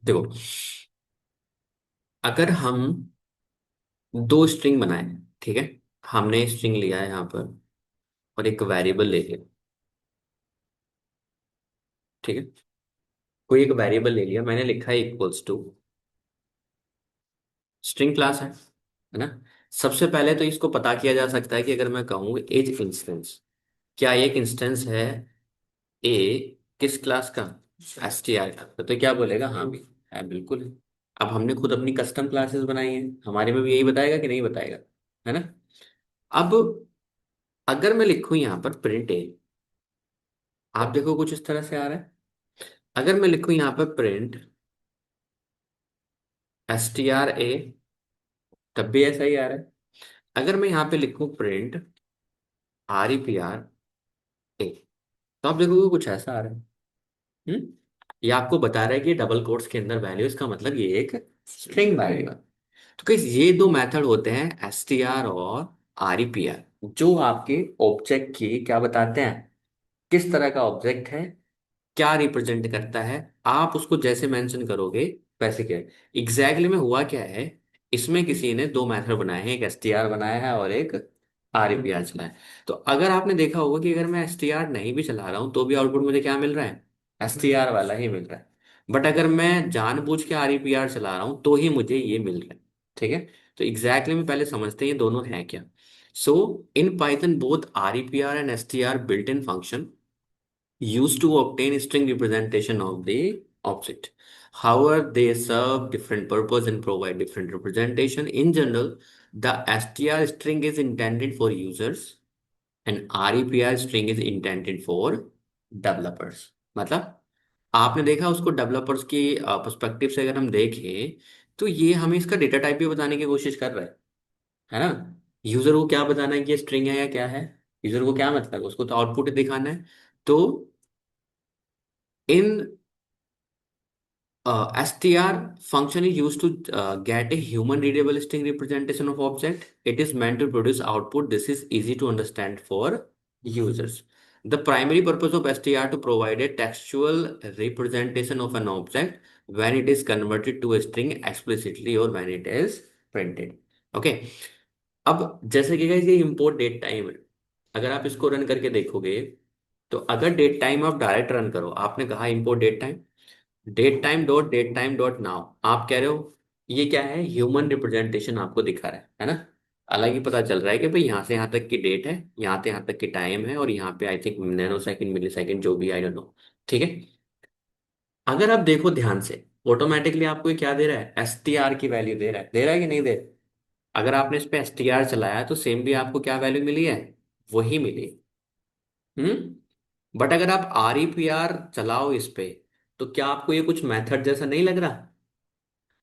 देखो, अगर हम दो स्ट्रिंग बनाए, ठीक है, हमने स्ट्रिंग लिया है यहाँ पर और एक वेरिएबल ले लिया, ठीक है। कोई एक वेरिएबल ले लिया, मैंने लिखा है इक्वल्स टू, स्ट्रिंग क्लास है ना। सबसे पहले तो इसको पता किया जा सकता है कि अगर मैं कहूँ एज इंस्टेंस, क्या एक इंस्टेंस है ए किस क्लास का, एस टी आर का, तो क्या बोलेगा, हाँ भी है, बिल्कुल है। अब हमने खुद अपनी कस्टम क्लासेस बनाई हैं, हमारे में भी यही बताएगा कि नहीं बताएगा, है ना। अब अगर मैं लिखूं यहाँ पर प्रिंट ए, आप देखो कुछ इस तरह से आ रहा है। अगर मैं लिखूं यहाँ पर print S T R A, तब भी ऐसा ही आ रहा है। अगर मैं यहाँ पे लिखूं print R E P R A, तो आप देखोगे कुछ ऐसा आ रहा है। हम्म, ये आपको बता रहा है कि डबल कोट्स के अंदर वैल्यू, इसका मतलब ये एक स्ट्रिंग वैल्यू है। तो कैसे ये दो मेथड होते हैं एस टी आर और आर ई पी आर, जो आपके ऑब्जेक्ट की क्या बताते हैं, किस तरह का ऑब्जेक्ट है, क्या रिप्रेजेंट करता है, आप उसको जैसे मेंशन करोगे वैसे क्या है। एग्जैक्टली में हुआ क्या है, इसमें किसी ने दो मेथड बनाए हैं, एक एस टी आर बनाया है और एक आर ई पी आर चलाया है। तो अगर आपने देखा होगा कि अगर मैं एस टी आर नहीं भी चला रहा हूँ तो भी आउटपुट मुझे क्या मिल रहा है, एस टी आर वाला ही मिल रहा है। बट अगर मैं जानबूझ के आर ई पी आर चला रहा हूँ तो ही मुझे ये मिल रहा है, ठीक है। तो एग्जैक्टली में पहले समझते हैं ये दोनों हैं क्या। So in Python both R E P R and S T R built in function used to obtain string representation of the object. However, they serve different purpose and provide different representation. In general, the str string is intended for users and repr string is intended for developers. मतलब आपने देखा उसको developers की perspective से अगर हम देखें, तो ये हमें इसका डेटा टाइप भी बताने की कोशिश कर रहा है ना। यूजर को क्या बताना है कि ये स्ट्रिंग है या क्या है, यूजर को क्या मतलब है, उसको तो आउटपुट दिखाना है। तो in str function is used to get a human readable string representation of object. It is meant to produce output. This is easy to understand for users. The primary purpose of str to provide a textual representation of an object when it is converted to a string explicitly or when it is printed. Okay. अब जैसे कि guys ये import date time है, अगर आप इसको run करके देखोगे, तो अगर डेट टाइम आप डायरेक्ट रन करो, आपने कहा import date time, date time dot now, आप कह रहे हो ये क्या है, ह्यूमन रिप्रेजेंटेशन आपको दिखा रहा है ना। अलग ही पता चल रहा है कि भाई यहाँ से यहाँ तक की डेट है, यहाँ से यहाँ तक की टाइम है, और यहाँ पे I think nano second milli second जो भी, आई डोंट नो, ठीक है। अगर आप देखो ध्यान से, ऑटोमेटिकली आपको ये क्या दे रहा है, एस टी आर की वैल्यू दे रहा है कि नहीं दे रहा? अगर आपने इस पे एस टी आर चलाया तो सेम भी आपको क्या वैल्यू मिली है, वही मिली। बट अगर आप आर ई पी आर चलाओ इस पे, तो क्या आपको ये कुछ मेथड जैसा नहीं लग रहा?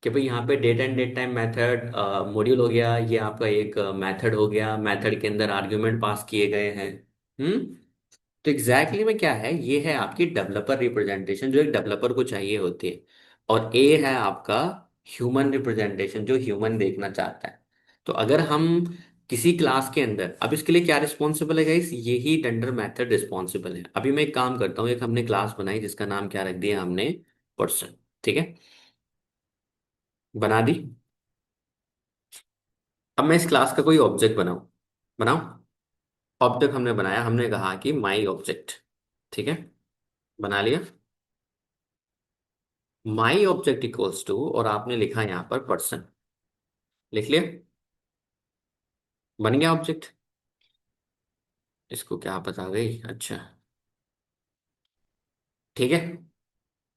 कि भाई यहाँ पे date and date time method module हो गया, ये आपका एक मेथड हो गया, मेथड के अंदर आर्ग्यूमेंट पास किए गए हैं। हम्म। तो एग्जैक्टली में क्या है, ये है आपकी डेवलपर रिप्रेजेंटेशन जो एक डेवलपर को चाहिए होती है। और ए है आपका ह्यूमन रिप्रेजेंटेशन जो ह्यूमन देखना चाहता है। तो अगर हम किसी क्लास के अंदर, अब इसके लिए क्या रिस्पॉन्सिबल है गाइस, यही टेंडर मेथड रिस्पॉन्सिबल है। अभी मैं एक काम करता हूँ, एक हमने क्लास बनाई जिसका नाम क्या रख दिया हमने, पर्सन। ठीक है, बना दी। अब मैं इस क्लास का कोई ऑब्जेक्ट बनाऊं, बनाऊं। ऑब्जेक्ट हमने बनाया, हमने कहा कि माई ऑब्जेक्ट। ठीक है, बना लिया। माई ऑब्जेक्ट इक्वल्स टू, और आपने लिखा यहां पर पर्सन, लिख लिया, बन गया ऑब्जेक्ट। इसको क्या बता गई, अच्छा, ठीक है,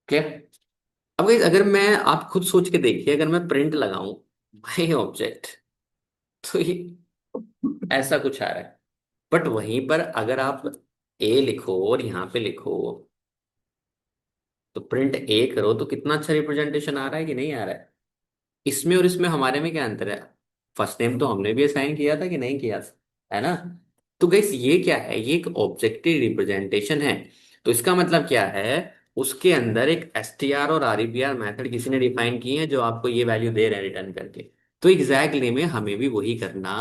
क्या। अब guys, अगर मैं, आप खुद सोच के देखिए, अगर मैं प्रिंट लगाऊं माई ऑब्जेक्ट, तो ये ऐसा कुछ आ रहा है। बट वहीं पर अगर आप ए लिखो और यहाँ पे लिखो, तो प्रिंट ए करो, तो कितना अच्छा रिप्रेजेंटेशन आ रहा है कि नहीं आ रहा है। इसमें और इसमें हमारे में क्या अंतर है, फर्स्ट नेम तो हमने भी असाइन किया था कि नहीं किया था, है ना। तो गैस ये क्या है, ये एक ऑब्जेक्टिव रिप्रेजेंटेशन है। तो इसका मतलब क्या है, उसके अंदर एक एसटीआर और आरईपीआर मेथड किसी ने डिफाइन की है जो आपको ये वैल्यू दे रहे हैं रिटर्न करके। तो एग्जैक्टली में हमें भी वही करना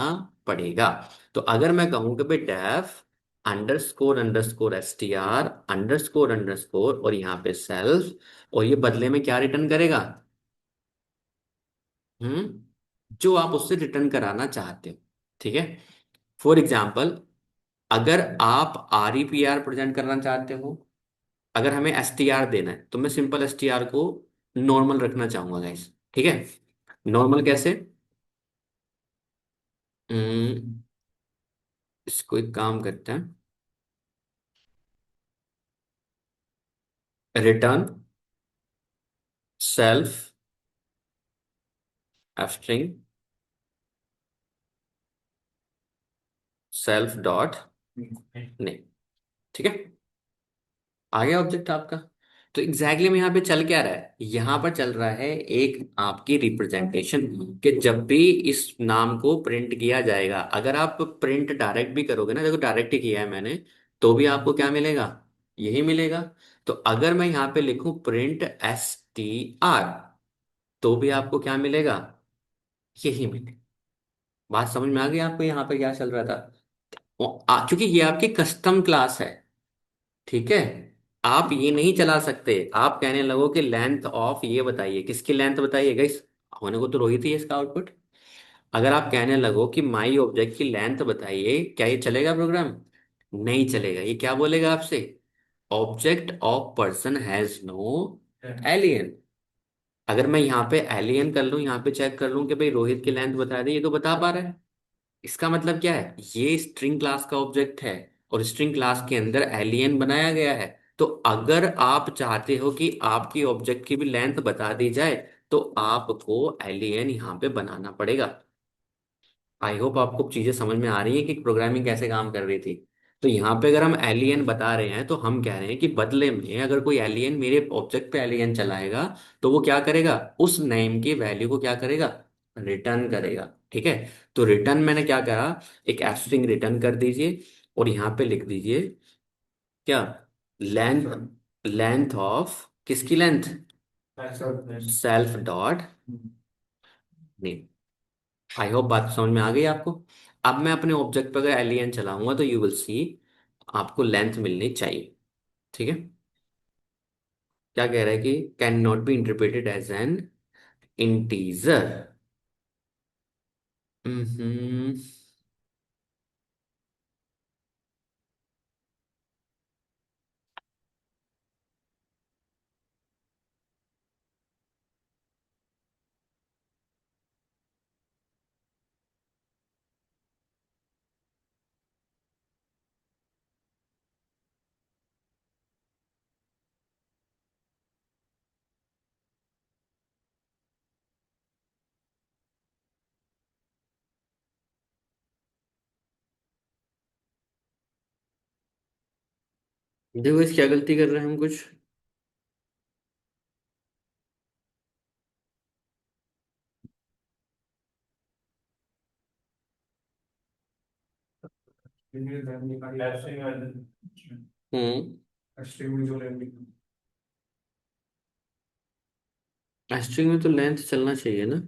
पड़ेगा। तो अगर मैं कहूं कि भाई def underscore underscore STR underscore underscore और यहाँ पे सेल्फ, और ये बदले में क्या रिटर्न करेगा, जो आप उससे रिटर्न कराना चाहते हो। ठीक है, फॉर एग्जाम्पल, अगर आप are E P are present करना चाहते हो, अगर हमें एस टी आर देना है, तो मैं सिंपल एस टी आर को नॉर्मल रखना चाहूंगा गाइस। ठीक है, नॉर्मल कैसे, हम्म, इसको एक काम करते हैं, return self string self dot name. ठीक है, आ गया ऑब्जेक्ट आपका। तो एग्जैक्टली में यहाँ पे चल क्या रहा है, यहाँ पर चल रहा है एक आपकी रिप्रेजेंटेशन, कि जब भी इस नाम को प्रिंट किया जाएगा, अगर आप प्रिंट डायरेक्ट भी करोगे ना, देखो डायरेक्ट ही किया है मैंने, तो भी आपको क्या मिलेगा, यही मिलेगा। तो अगर मैं यहाँ पे लिखूं प्रिंट एस टी आर, तो भी आपको क्या मिलेगा, यही मिलेगा। बात समझ में आ गई आपको यहाँ पे क्या चल रहा था। क्योंकि ये आपकी कस्टम क्लास है। ठीक है, आप ये नहीं चला सकते, आप कहने लगो कि लेंथ ऑफ ये बताइए, किसकी लेंथ बताइए गाइस, होने को तो रोहित ही है इसका आउटपुट। अगर आप कहने लगो कि माई ऑब्जेक्ट की लेंथ बताइए, क्या ये चलेगा प्रोग्राम, नहीं चलेगा। ये क्या बोलेगा आपसे, object of person has no alien. अगर मैं यहाँ पे एलियन कर लूँ, यहाँ पे चेक कर लूँ कि भाई रोहित की लेंथ बता दे, ये तो बता पा रहा है। इसका मतलब क्या है, ये स्ट्रिंग क्लास का ऑब्जेक्ट है, और स्ट्रिंग क्लास के अंदर एलियन बनाया गया है। तो अगर आप चाहते हो कि आपकी ऑब्जेक्ट की भी लेंथ बता दी जाए, तो आपको एलियन यहाँ पे बनाना पड़ेगा। आई होप आपको चीजें समझ में आ रही है कि प्रोग्रामिंग कैसे काम कर रही थी। तो यहाँ पे अगर हम एलियन बता रहे हैं, तो हम कह रहे हैं कि बदले में अगर कोई एलियन मेरे ऑब्जेक्ट पे एलियन चलाएगा, तो वो क्या करेगा, उस नेम की वैल्यू को क्या करेगा, रिटर्न करेगा। ठीक है, तो रिटर्न मैंने क्या करा, एक स्ट्रिंग रिटर्न कर दीजिए, और यहाँ पे लिख दीजिए क्या, लेंथ, लेंथ ऑफ किसकी length, self dot name. I hope बात समझ में आ गई आपको। अब मैं अपने ऑब्जेक्ट पर अगर एलियन चलाऊंगा, तो यू विल सी आपको लेंथ मिलनी चाहिए। ठीक है, क्या कह रहा है कि can not be interpreted as an integer. Hmm. देखो इस क्या गलती कर रहे हैं हम कुछ, जिन्हें लैंड निकाली ऐसे हम्म। एक्सट्रीम में जो लैंड निकाली। स्ट्रिंग में तो लेंथ चलना चाहिए ना।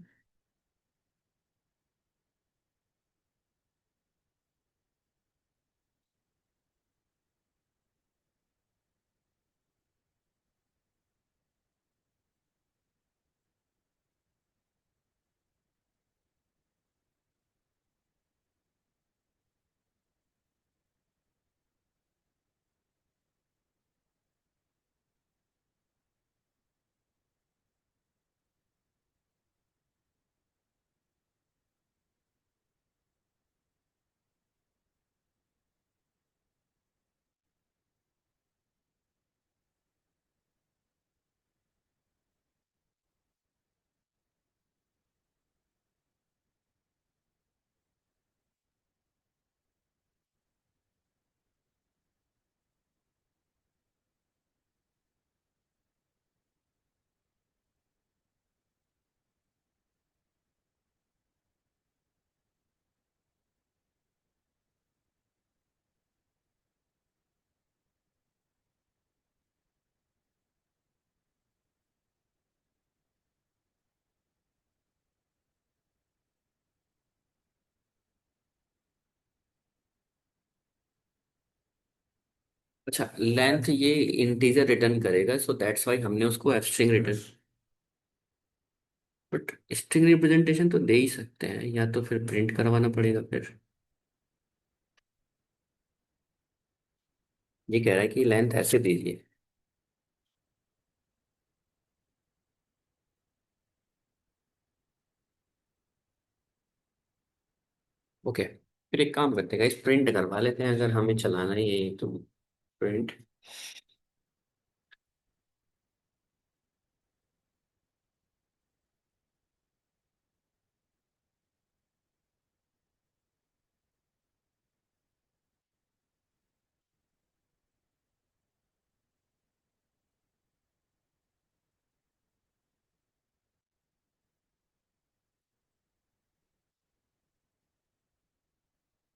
अच्छा, लेंथ ये इंटीजर रिटर्न करेगा, सो दैट्स वाई हमने उसको string return. But string representation तो दे ही सकते हैं, या तो फिर प्रिंट करवाना पड़ेगा फिर। ये कह रहा है कि लेंथ ऐसे दीजिए। ओके, फिर एक काम करते हैं इस प्रिंट करवा लेते हैं, अगर हमें चलाना ही है तो। प्रिंट।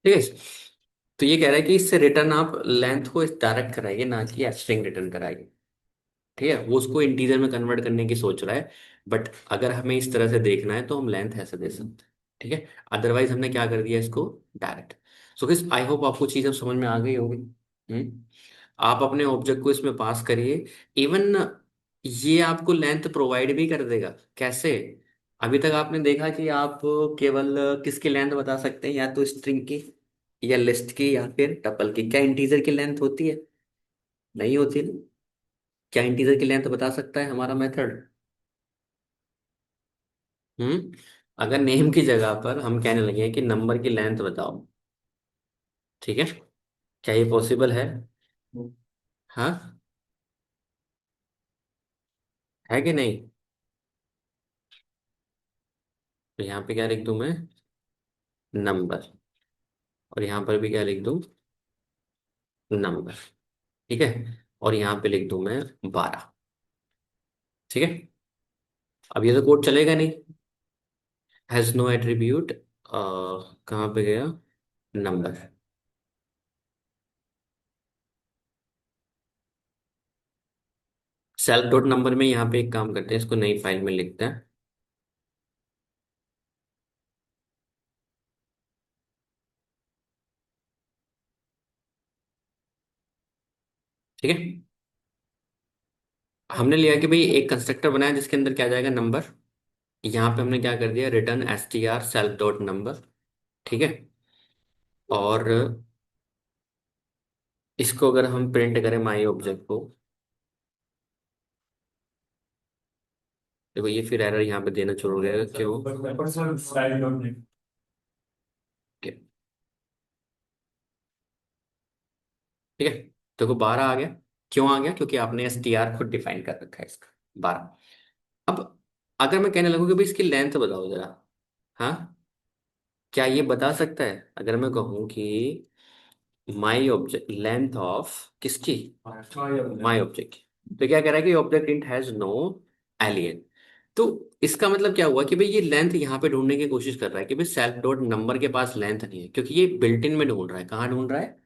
ठीक है, तो ये कह रहा है कि इससे रिटर्न आप लेंथ को डायरेक्ट कराइए, ना कि स्ट्रिंग रिटर्न कराइए। ठीक है, वो उसको इंटीजर में कन्वर्ट करने की सोच रहा है। बट अगर हमें इस तरह से देखना है तो हम लेंथ ऐसे दे सकते हैं। ठीक है, अदरवाइज हमने क्या कर दिया इसको डायरेक्ट। सो किस आई होप आपको चीज़ अब समझ में आ गई होगी। आप अपने ऑब्जेक्ट को इसमें पास करिए। इवन ये आपको लेंथ प्रोवाइड भी कर देगा। कैसे? अभी तक आपने देखा कि आप केवल किसकी लेंथ बता सकते हैं, या तो स्ट्रिंग की, या लिस्ट की, या फिर टपल की। क्या इंटीजर की लेंथ होती है? नहीं होती ना। क्या इंटीजर की लेंथ बता सकता है हमारा मेथड? अगर नेम की जगह पर हम कहने लगे कि नंबर की लेंथ बताओ। ठीक है, क्या ये पॉसिबल है? हाँ, है कि नहीं? तो यहाँ पे क्या लिख दूं मैं? नंबर। और यहाँ पर भी क्या लिख दूं? नंबर। ठीक है, और यहाँ पे लिख दूं मैं 12। ठीक है, अब ये तो कोड चलेगा नहीं। हैज नो एट्रीब्यूट, कहाँ पे गया? नंबर। सेल्फ डॉट नंबर में यहाँ पे एक काम करते हैं, इसको नई फाइल में लिखते हैं। ठीक है, हमने लिया कि भाई एक कंस्ट्रक्टर बनाया जिसके अंदर क्या जाएगा? नंबर। यहाँ पे हमने क्या कर दिया? Return S T are self dot number. ठीक है, और इसको अगर हम प्रिंट करें माई ऑब्जेक्ट को, देखो ये फिर एरर यहाँ पे देना शुरू हो गया, क्यों? पर सर स्टाइल डॉट नेट। ठीक है, देखो 12 आ गया। क्यों आ गया? क्योंकि आपने एस टी आर खुद डिफाइन कर रखा है इसका। 12। अब अगर मैं कहने लगूँ कि भाई इसकी लेंथ बताओ जरा। हाँ, क्या ये बता सकता है? अगर मैं कहूँ कि माई ऑब्जेक्ट लेंथ ऑफ किसकी? My object. तो क्या कह रहा है कि object int has no alien. तो इसका मतलब क्या हुआ कि भाई ये लेंथ यहाँ पे ढूंढने की कोशिश कर रहा है कि भाई सेल्फ डॉट नंबर के पास लेंथ नहीं है, क्योंकि ये बिल्ट इन में ढूंढ रहा है। कहाँ ढूंढ रहा है?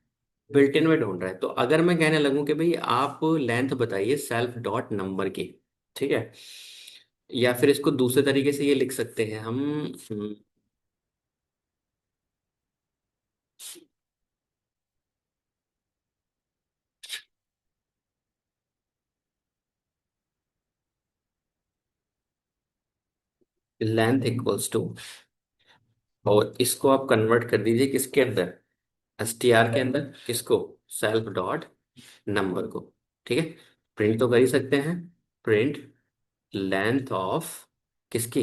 बिल्ट इन में ढूंढ रहा है। तो अगर मैं कहने लगूं कि भाई आप लेंथ बताइए सेल्फ डॉट नंबर की, ठीक है, या फिर इसको दूसरे तरीके से ये लिख सकते हैं हम, लेंथ इक्वल्स टू, और इसको आप कन्वर्ट कर दीजिए किसके अंदर, एसटीआर के अंदर, किसको, सेल्फ डॉट नंबर को, ठीक है। प्रिंट तो कर ही सकते हैं, प्रिंट लेंथ ऑफ किसकी,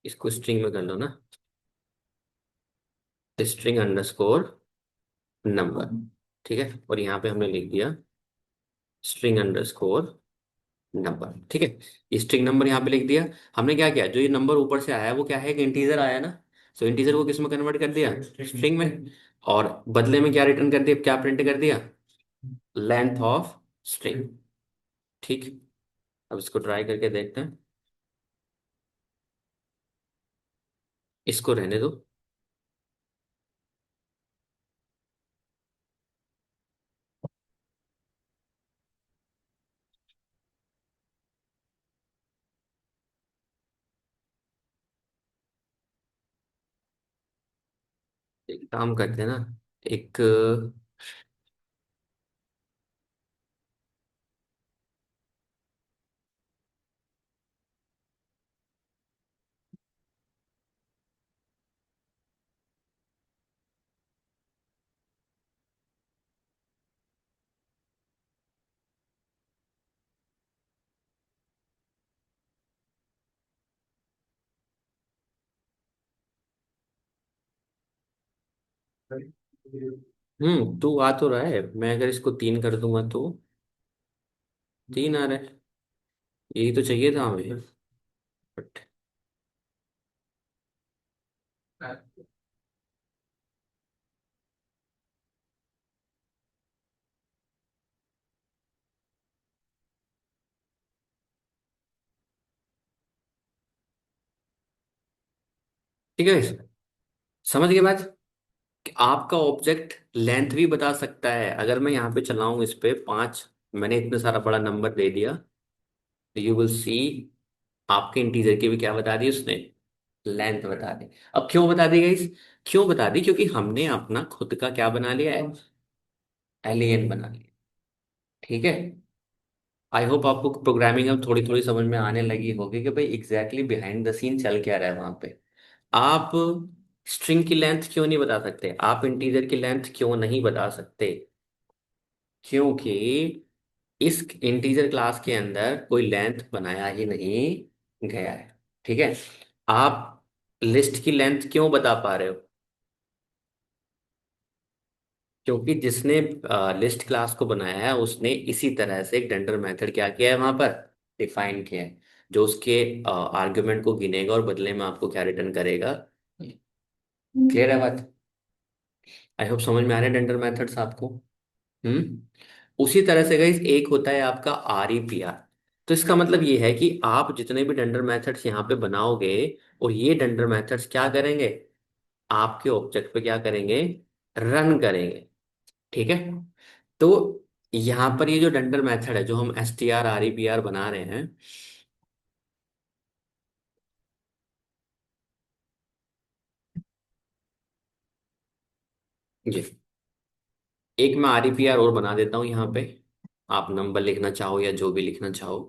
इसको स्ट्रिंग में कर लो ना, स्ट्रिंग अंडरस्कोर नंबर, ठीक है। और यहाँ पे हमने लिख दिया स्ट्रिंग अंडरस्कोर नंबर, ठीक है। ये स्ट्रिंग नंबर यहाँ पे लिख दिया। हमने क्या किया, जो ये नंबर ऊपर से आया है वो क्या है, एक इंटीजर आया ना, सो इंटीजर को किस में कन्वर्ट कर दिया, स्ट्रिंग में। और बदले में क्या रिटर्न कर दिया, क्या प्रिंट कर दिया, लेंथ ऑफ स्ट्रिंग, ठीक। अब इसको ट्राई करके देखते हैं, इसको रहने दो। एक काम करते हैं ना, एक, टू आ तो रहा है, मैं अगर इसको तीन कर दूंगा तो तीन आ रहा है, यही तो चाहिए था हमें, बट ठीक है। समझ गए बात, कि आपका ऑब्जेक्ट लेंथ भी बता सकता है। अगर मैं यहाँ पे चलाऊं इस पे पांच, मैंने इतना सारा बड़ा नंबर दे दिया, तो यू विल सी आपके इंटीजर की भी क्या बता दी उसने, लेंथ बता दी। अब क्यों बता दी गाइस, क्यों बता दी, क्योंकि हमने अपना खुद का क्या बना लिया है, एलियन बना लिया, ठीक है। आई होप आपको प्रोग्रामिंग अब थोड़ी थोड़ी समझ में आने लगी होगी कि भाई एग्जैक्टली बिहाइंड द सीन चल क्या रहा है वहां पे। आप स्ट्रिंग की लेंथ क्यों नहीं बता सकते, आप इंटीजर की लेंथ क्यों नहीं बता सकते, क्योंकि इस इंटीजर क्लास के अंदर कोई लेंथ बनाया ही नहीं गया है, ठीक है। आप लिस्ट की लेंथ क्यों बता पा रहे हो, क्योंकि जिसने लिस्ट क्लास को बनाया है उसने इसी तरह से एक डंडर मेथड क्या किया है वहां पर, डिफाइन किया है, जो उसके आर्गुमेंट को गिनेगा और बदले में आपको क्या रिटर्न करेगा। क्लियर है बात? आई होप समझ में आ रहे हैं डंडर मेथड्स आपको। हम्म। उसी तरह से गाइस एक होता है आपका आर ई पी आर। तो इसका मतलब ये है कि आप जितने भी डंडर मेथड्स यहाँ पे बनाओगे, और ये डंडर मेथड्स क्या करेंगे, आपके ऑब्जेक्ट पे क्या करेंगे, रन करेंगे, ठीक है। तो यहाँ पर ये जो डंडर मेथड है जो हम S T are are E P are बना रहे हैं, ये एक मैं आर ई पी आर और बना देता हूँ यहाँ पे, आप नंबर लिखना चाहो या जो भी लिखना चाहो,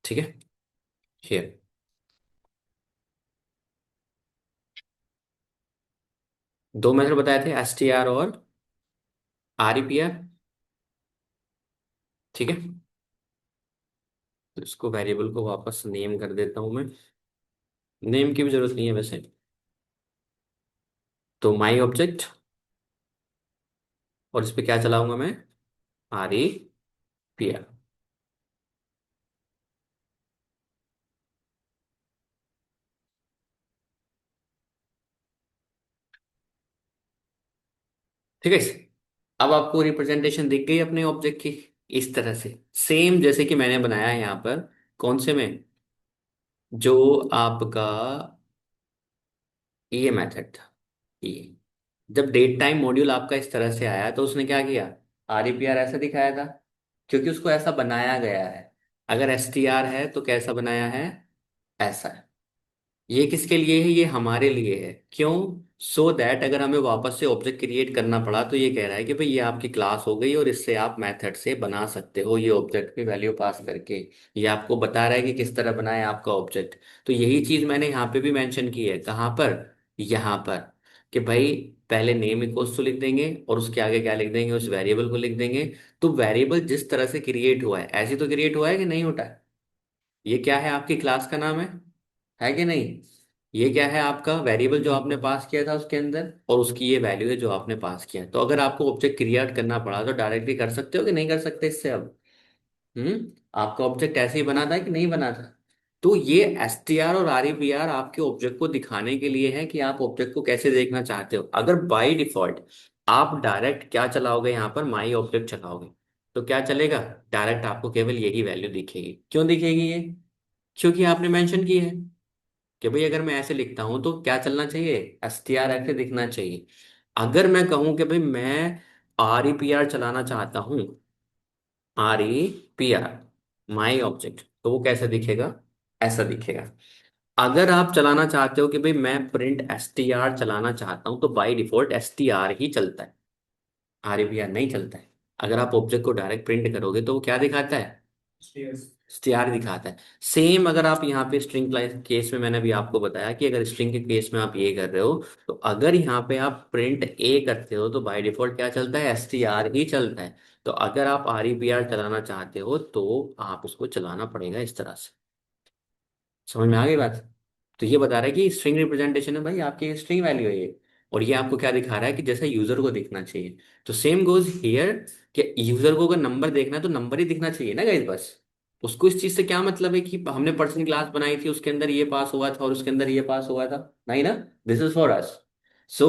ठीक है। हियर दो मेथड बताए थे, एस टी आर और आर ई पी आर, ठीक है। तो इसको वेरिएबल को वापस नेम कर देता हूँ मैं, नेम की भी जरूरत नहीं है वैसे। तो माई ऑब्जेक्ट, और इस पे क्या चलाऊंगा मैं, आर ई पी आर, ठीक है। अब आपको रिप्रेजेंटेशन दिख गई अपने ऑब्जेक्ट की, इस तरह से सेम जैसे कि मैंने बनाया है यहाँ पर। कौन से में? जो आपका ये मेथड था, ये जब डेट टाइम मॉड्यूल आपका इस तरह से आया तो उसने क्या किया, REPR ऐसा दिखाया था, क्योंकि उसको ऐसा बनाया गया है। अगर STR है तो कैसा बनाया है, ऐसा है। ये किसके लिए है, ये हमारे लिए है। क्यों? सो दैट अगर हमें वापस से ऑब्जेक्ट क्रिएट करना पड़ा तो ये कह रहा है कि भाई ये आपकी क्लास हो गई और इससे आप मेथड से बना सकते हो ये ऑब्जेक्ट की वैल्यू पास करके। ये आपको बता रहा है कि किस तरह बनाए आपका ऑब्जेक्ट। तो यही चीज मैंने यहाँ पे भी मेंशन की है। कहाँ पर? यहाँ पर। कि भाई पहले नेम इक्वल्स टू लिख देंगे और उसके आगे क्या लिख देंगे, उस वेरिएबल को लिख देंगे। तो वेरिएबल जिस तरह से क्रिएट हुआ है ऐसे तो क्रिएट हुआ है कि नहीं होता है। ये क्या है, आपकी क्लास का नाम है कि नहीं? ये क्या है, आपका वेरिएबल जो आपने पास किया था उसके अंदर, और उसकी ये वैल्यू है जो आपने पास किया है। तो अगर आपको ऑब्जेक्ट क्रिएट करना पड़ा तो डायरेक्टली कर सकते हो कि नहीं कर सकते इससे अब? आपका ऑब्जेक्ट ऐसे ही बना था कि नहीं बना था? तो ये STR और REPR आपके ऑब्जेक्ट को दिखाने के लिए है कि आप ऑब्जेक्ट को कैसे देखना चाहते हो। अगर बाय डिफॉल्ट आप डायरेक्ट क्या चलाओगे, यहाँ पर माई ऑब्जेक्ट चलाओगे, तो क्या चलेगा, डायरेक्ट आपको केवल यही वैल्यू दिखेगी। क्यों दिखेगी ये? क्योंकि आपने मेंशन की है कि भाई अगर मैं ऐसे लिखता हूं तो क्या चलना चाहिए, STR ऐसे दिखना चाहिए। अगर मैं कहूं कि भाई मैं REPR चलाना चाहता हूं, REPR माई ऑब्जेक्ट, तो वो कैसे दिखेगा, ऐसा दिखेगा। अगर आप चलाना चाहते हो कि भाई मैं प्रिंट STR चलाना चाहता हूं, तो बाय डिफॉल्ट STR ही चलता है, REPR नहीं चलता है। अगर आप ऑब्जेक्ट को डायरेक्ट प्रिंट करोगे तो वो क्या दिखाता है, यस। स्ट्र दिखाता है। सेम अगर आप यहाँ पे स्ट्रिंग केस में, मैंने अभी आपको बताया कि अगर स्ट्रिंग के केस में आप ये कर रहे हो, तो अगर यहाँ पे आप प्रिंट ए करते हो तो बाय डिफॉल्ट क्या चलता है, STR ही चलता है। तो अगर आप REPR चलाना चाहते हो तो आप उसको चलाना पड़ेगा इस तरह से। समझ में आ गई बात? तो ये बता रहा है कि स्ट्रिंग रिप्रेजेंटेशन है भाई, आपकी स्ट्रिंग वैल्यू है ये। और ये आपको क्या दिखा रहा है कि जैसा यूजर को दिखना चाहिए। तो सेम गोज हियर, कि यूजर को अगर नंबर देखना है तो नंबर ही दिखना चाहिए ना गाइस, बस। उसको इस चीज से क्या मतलब है कि हमने पर्सनल क्लास बनाई थी, उसके अंदर ये पास हुआ था और उसके अंदर ये पास हुआ था, नहीं ना। This is for us. So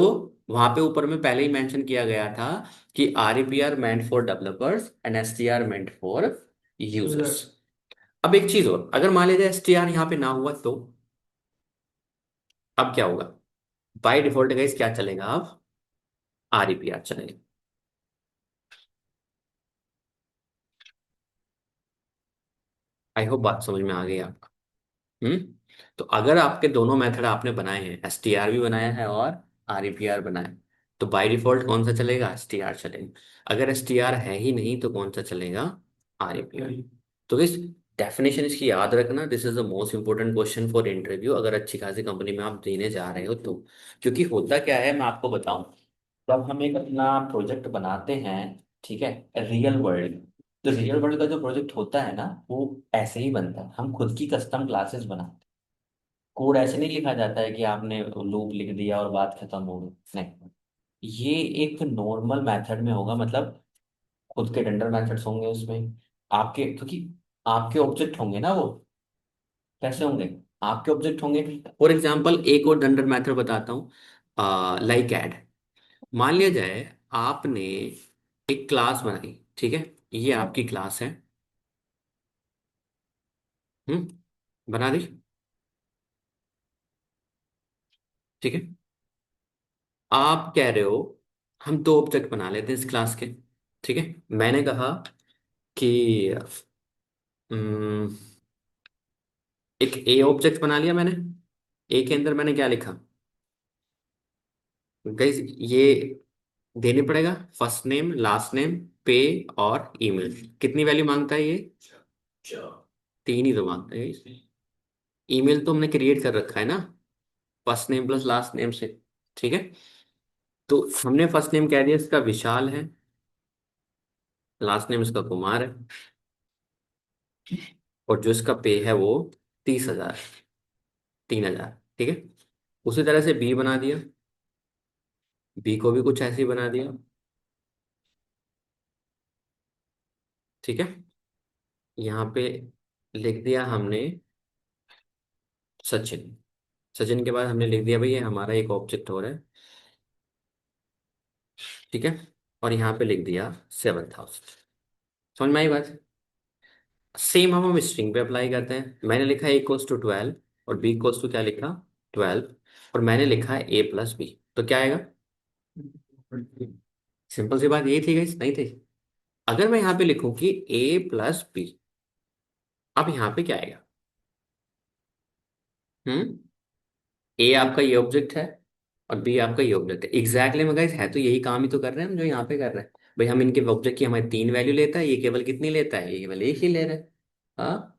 वहां पे ऊपर में पहले ही मेंशन किया गया था कि REPR meant for developers and STR meant for users. अब एक चीज और, अगर मान लीजिए STR यहाँ पे ना हुआ तो अब क्या होगा? बाय डिफॉल्ट गाइस क्या चलेगा अब, REPR चलेगा। आई होप बात समझ में आ गई आपको। हम्म। तो अगर आपके दोनों मेथड आपने बनाए हैं, STR भी बनाया है और REPR बनाया है, तो बाय डिफॉल्ट कौन सा चलेगा, STR चलेगा। अगर STR है ही नहीं तो कौन सा चलेगा, REPR। तो इस डेफिनेशन इसकी याद रखना, this is the most important question for interview, अगर अच्छी खासी कंपनी में आप देने जा रहे हो तो। क्योंकि होता क्या है मैं आपको बताऊं, जब हम एक अपना प्रोजेक्ट बनाते हैं, ठीक है, रियल वर्ल्ड, तो रियल वर्ल्ड का जो प्रोजेक्ट होता है ना वो ऐसे ही बनता है। हम खुद की कस्टम क्लासेस बनाते हैं। कोड ऐसे नहीं लिखा जाता है कि आपने लूप लिख दिया और बात खत्म हो गई, नहीं। ये एक नॉर्मल मेथड में होगा, मतलब खुद के डंडर मेथड्स होंगे उसमें आपके, क्योंकि आपके ऑब्जेक्ट होंगे ना वो। कैसे होंगे, आपके ऑब्जेक्ट होंगे। फॉर एग्जाम्पल एक और डंडर मेथड बताता हूँ, लाइक ऐड। मान लिया जाए आपने एक क्लास बनाई, ठीक है, ये आपकी क्लास है। बना दी, ठीक है। आप कह रहे हो हम दो ऑब्जेक्ट बना लेते हैं इस क्लास के, ठीक है। मैंने कहा कि हम्म, एक ए ऑब्जेक्ट बना लिया मैंने। ए के अंदर मैंने क्या लिखा, गाइस ये देने पड़ेगा फर्स्ट नेम, लास्ट नेम, पे और ईमेल। कितनी वैल्यू मांगता है ये, तीन ही तो मांगता है इसमें। ईमेल तो हमने क्रिएट कर रखा है ना, first name plus last name से, ठीक है। तो हमने फर्स्ट नेम कह दिया इसका विशाल है, लास्ट नेम इसका कुमार है, और जो इसका पे है वो 30,000, 3,000, ठीक है। उसी तरह से बी बना दिया, बी को भी कुछ ऐसे ही बना दिया, ठीक है। यहाँ पे लिख दिया हमने सचिन। सचिन के बाद हमने लिख दिया भाई ये हमारा एक ऑब्जेक्ट हो रहा है, ठीक है। और यहाँ पे लिख दिया 7,000। समझ में आई बात? सेम हम स्ट्रिंग पे अप्लाई करते हैं। मैंने लिखा ए इक्वल्स टू 12 और बी इक्वल्स टू क्या लिखा, 12, और मैंने लिखा है ए प्लस बी, तो क्या आएगा? सिंपल सी बात, यही थी गाइस, नहीं थी? अगर मैं यहाँ पे लिखूं कि ए प्लस बी, अब यहाँ पे क्या आएगा? हम्म। ए आपका ये ऑब्जेक्ट है और बी आपका ये ऑब्जेक्ट है। एग्जैक्टली में गाइस है तो यही काम ही तो कर रहे हैं हम जो यहाँ पे कर रहे हैं। भाई हम इनके ऑब्जेक्ट की हमारी 3 वैल्यू लेता है, ये केवल कितनी लेता है? ये केवल एक ही ले रहा है। हाँ,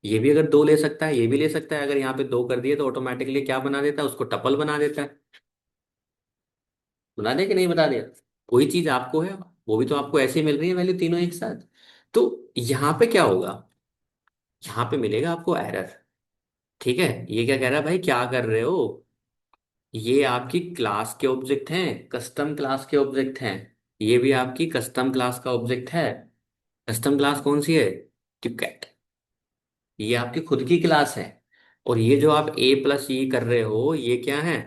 ये भी अगर 2 ले सकता है, ये भी ले सकता है। अगर यहाँ पे 2 कर दिए तो ऑटोमेटिकली क्या बना देता है? उसको टपल बना देता है। बना दे कि नहीं बता दिया? वही चीज आपको है, वो भी तो आपको ऐसे ही मिल रही है वैल्यू तीनों एक साथ। तो यहाँ पे क्या होगा? यहाँ पे मिलेगा आपको एरर। ठीक है, ये क्या कह रहा है भाई, क्या कर रहे हो? ये आपकी क्लास के ऑब्जेक्ट हैं, कस्टम क्लास के ऑब्जेक्ट हैं। ये भी आपकी कस्टम क्लास का ऑब्जेक्ट है। कस्टम क्लास कौन सी है? किटकैट। ये आपकी खुद की क्लास है। और ये जो आप ए प्लस ई कर रहे हो, ये क्या है?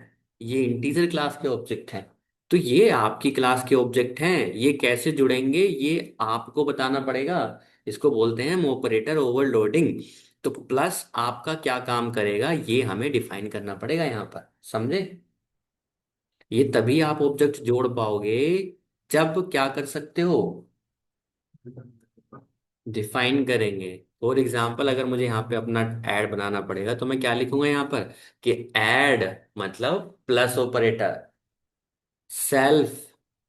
ये इंटीजर क्लास के ऑब्जेक्ट हैं। तो ये आपकी क्लास के ऑब्जेक्ट हैं, ये कैसे जुड़ेंगे ये आपको बताना पड़ेगा। इसको बोलते हैं ऑपरेटर ओवरलोडिंग। तो प्लस आपका क्या काम करेगा, ये हमें डिफाइन करना पड़ेगा यहाँ पर, समझे? ये तभी आप ऑब्जेक्ट जोड़ पाओगे जब क्या कर सकते हो, डिफाइन करेंगे। फॉर एग्जाम्पल, अगर मुझे यहाँ पे अपना ऐड बनाना पड़ेगा तो मैं क्या लिखूंगा यहाँ पर कि ऐड मतलब प्लस ऑपरेटर, सेल्फ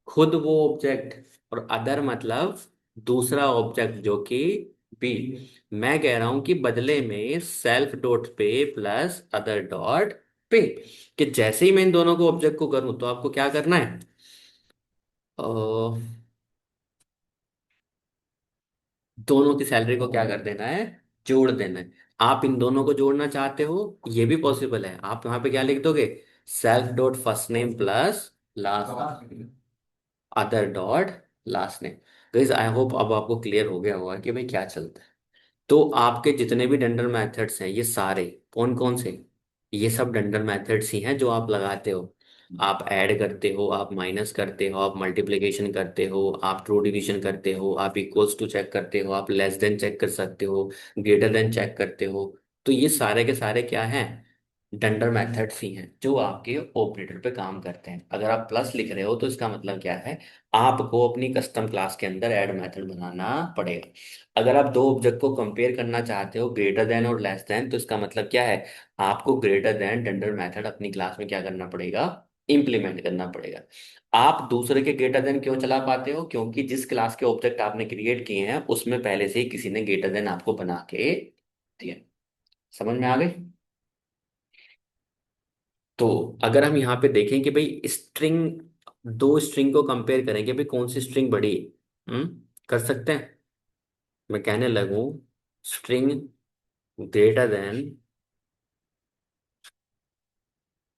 खुद वो ऑब्जेक्ट, और अदर मतलब दूसरा ऑब्जेक्ट जो कि बी। मैं कह रहा हूं कि बदले में सेल्फ डॉट पे प्लस अदर डॉट पे, कि जैसे ही मैं इन दोनों को ऑब्जेक्ट को करूं तो आपको क्या करना है? दोनों की सैलरी को क्या कर देना है? जोड़ देना है। आप इन दोनों को जोड़ना चाहते हो, ये भी पॉसिबल है। आप यहाँ पे क्या लिख दोगे? Self dot first name plus last other dot last name. Guys I hope अब आपको क्लियर हो गया होगा कि भाई क्या चलता है। तो आपके जितने भी डंडर मेथड्स हैं ये सारे कौन कौन से? ये सब डंडर मेथड्स ही हैं जो आप लगाते हो। आप ऐड करते हो, आप माइनस करते हो, आप मल्टीप्लिकेशन करते हो, आप ट्रू डिवीजन करते हो, आप इक्वल्स टू चेक करते हो, आप लेस देन चेक कर सकते हो, ग्रेटर देन चेक करते हो। तो ये सारे के सारे क्या हैं? डंडर मेथड्स ही हैं जो आपके ऑपरेटर पे काम करते हैं। अगर आप प्लस लिख रहे हो तो इसका मतलब क्या है? आपको अपनी कस्टम क्लास के अंदर ऐड मेथड बनाना पड़ेगा। अगर आप दो ऑब्जेक्ट को कंपेयर करना चाहते हो, ग्रेटर देन और लेस देन, तो इसका मतलब क्या है? आपको ग्रेटर देन डंडर मेथड अपनी क्लास में क्या करना पड़ेगा? इंप्लीमेंट करना पड़ेगा। आप दूसरे के ग्रेटर देन क्यों चला पाते हो? क्योंकि जिस क्लास के ऑब्जेक्ट आपने क्रिएट किए हैं उसमें पहले से ही किसी ने ग्रेटर देन आपको बना के दिया। समझ में आ गई? तो अगर हम यहाँ पे देखें कि भाई स्ट्रिंग, दो स्ट्रिंग को कंपेयर करें कि भाई कौन सी स्ट्रिंग बड़ी है, कर सकते हैं? मैं कहने लगूं स्ट्रिंग ग्रेटर देन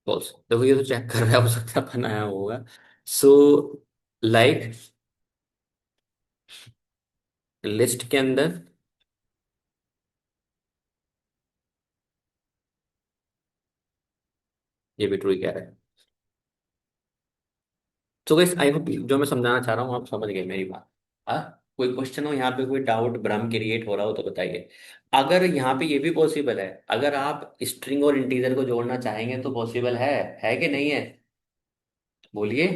फॉल्स। देखो ये तो चेक कर रहा है, हो सकता है बनाया होगा। सो लाइक लिस्ट के अंदर, ये भी ट्रू ही कह रहा है। तो गाइस आई होप जो मैं समझाना चाह रहा हूँ आप समझ गए मेरी बात। हाँ, कोई क्वेश्चन हो यहाँ पे, कोई डाउट भ्रम क्रिएट हो रहा हो तो बताइए। अगर यहाँ पे ये भी पॉसिबल है, अगर आप स्ट्रिंग और इंटीजर को जोड़ना चाहेंगे तो पॉसिबल है कि नहीं है? बोलिए।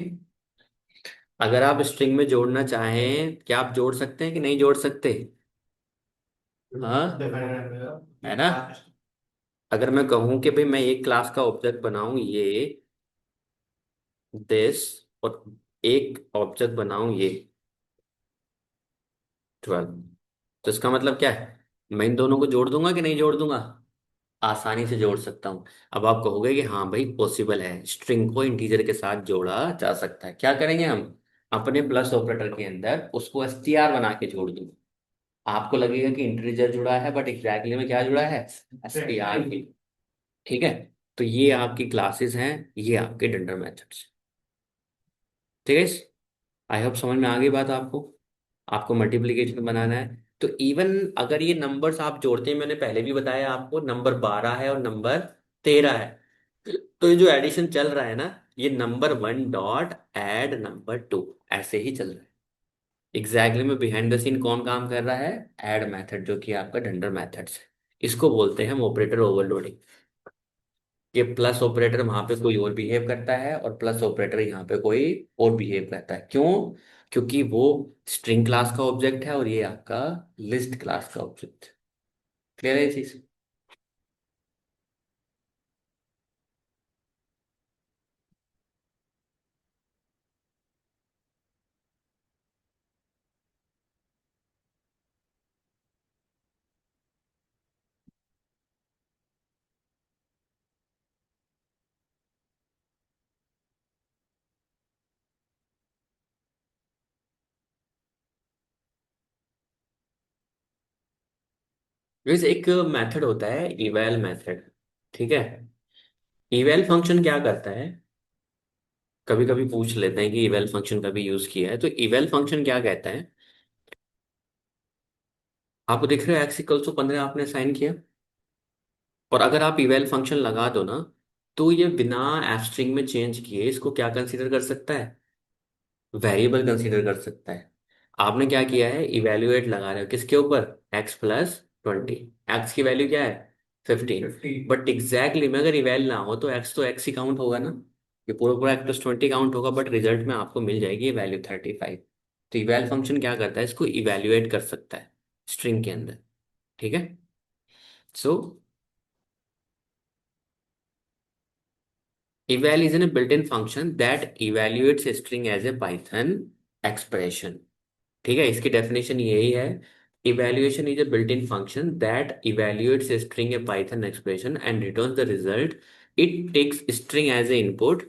अगर आप स्ट्रिंग में जोड़ना चाहें, क्या आप जोड़ सकते हैं कि नहीं जोड़ सकते? हाँ, है ना? अगर मैं कहूं कि भाई मैं एक क्लास का ऑब्जेक्ट बनाऊं ये दिस, और एक ऑब्जेक्ट बनाऊं ये 12, तो इसका मतलब क्या है? मैं इन दोनों को जोड़ दूंगा कि नहीं जोड़ दूंगा? आसानी से जोड़ सकता हूं। अब आप कहोगे कि हाँ भाई पॉसिबल है, स्ट्रिंग को इंटीजर के साथ जोड़ा जा सकता है। क्या करेंगे हम? अपने प्लस ऑपरेटर के अंदर उसको एसटीआर बना के जोड़ दूंगा। आपको लगेगा कि इंटीजर जुड़ा है, बट एग्जैक्टली में क्या जुड़ा है? एसटीआर भी। ठीक है। तो ये आपकी क्लासेस हैं, ये आपके डंडर मेथड्स। ठीक है। आई होप समझ में आ गई बात आपको। आपको मल्टीप्लिकेशन बनाना है तो इवन अगर ये नंबर्स आप जोड़ते हैं, मैंने पहले भी बताया आपको, नंबर 12 है और नंबर 13 है, तो ये जो एडिशन चल रहा है ना, ये number one dot add number two, ऐसे ही चल रहा है। एग्जैक्टली में बिहाइंड द सीन कौन काम कर रहा है? ऐड मेथड, जो कि आपका डंडर मेथड्स है। इसको बोलते हैं हम ऑपरेटर ओवरलोडिंग। ये प्लस ऑपरेटर वहां पे कोई और बिहेव करता है, और प्लस ऑपरेटर यहाँ पे कोई और बिहेव करता है। क्यों? क्योंकि वो स्ट्रिंग क्लास का ऑब्जेक्ट है और ये आपका लिस्ट क्लास का ऑब्जेक्ट। क्लियर है ये चीज? वैसे एक मेथड होता है इवैल मेथड, ठीक है? इवैल फंक्शन क्या करता है? कभी कभी पूछ लेते हैं कि इवैल फंक्शन कभी यूज किया है, तो इवैल फंक्शन क्या कहता है? आपको दिख रहा है एक्स इक्वल टू 15 आपने असाइन किया, और अगर आप इवैल फंक्शन लगा दो ना, तो ये बिना एफ स्ट्रिंग में चेंज किए इसको क्या कंसीडर कर सकता है? वेरिएबल कंसीडर कर सकता है। आपने क्या किया है? इवेल्युएट लगा रहे हो किसके ऊपर? x+20। एक्स की वैल्यू क्या है? 15। 50। बट एग्जैक्टली में अगर इवेल ना हो तो एक्स तो एक्स ही काउंट होगा ना, ये पूरा पूरा x+20 काउंट होगा, बट रिजल्ट में आपको मिल जाएगी वैल्यू 35। तो इवेल फंक्शन क्या करता है? इसको इवेल्युएट कर सकता है स्ट्रिंग के अंदर, ठीक है? सो eval is a built-in function that evaluates a string as a Python expression। ठीक है, इसकी डेफिनेशन यही है। Evaluation is a built in function that evaluates a string a Python expression and returns the result. It takes string as a input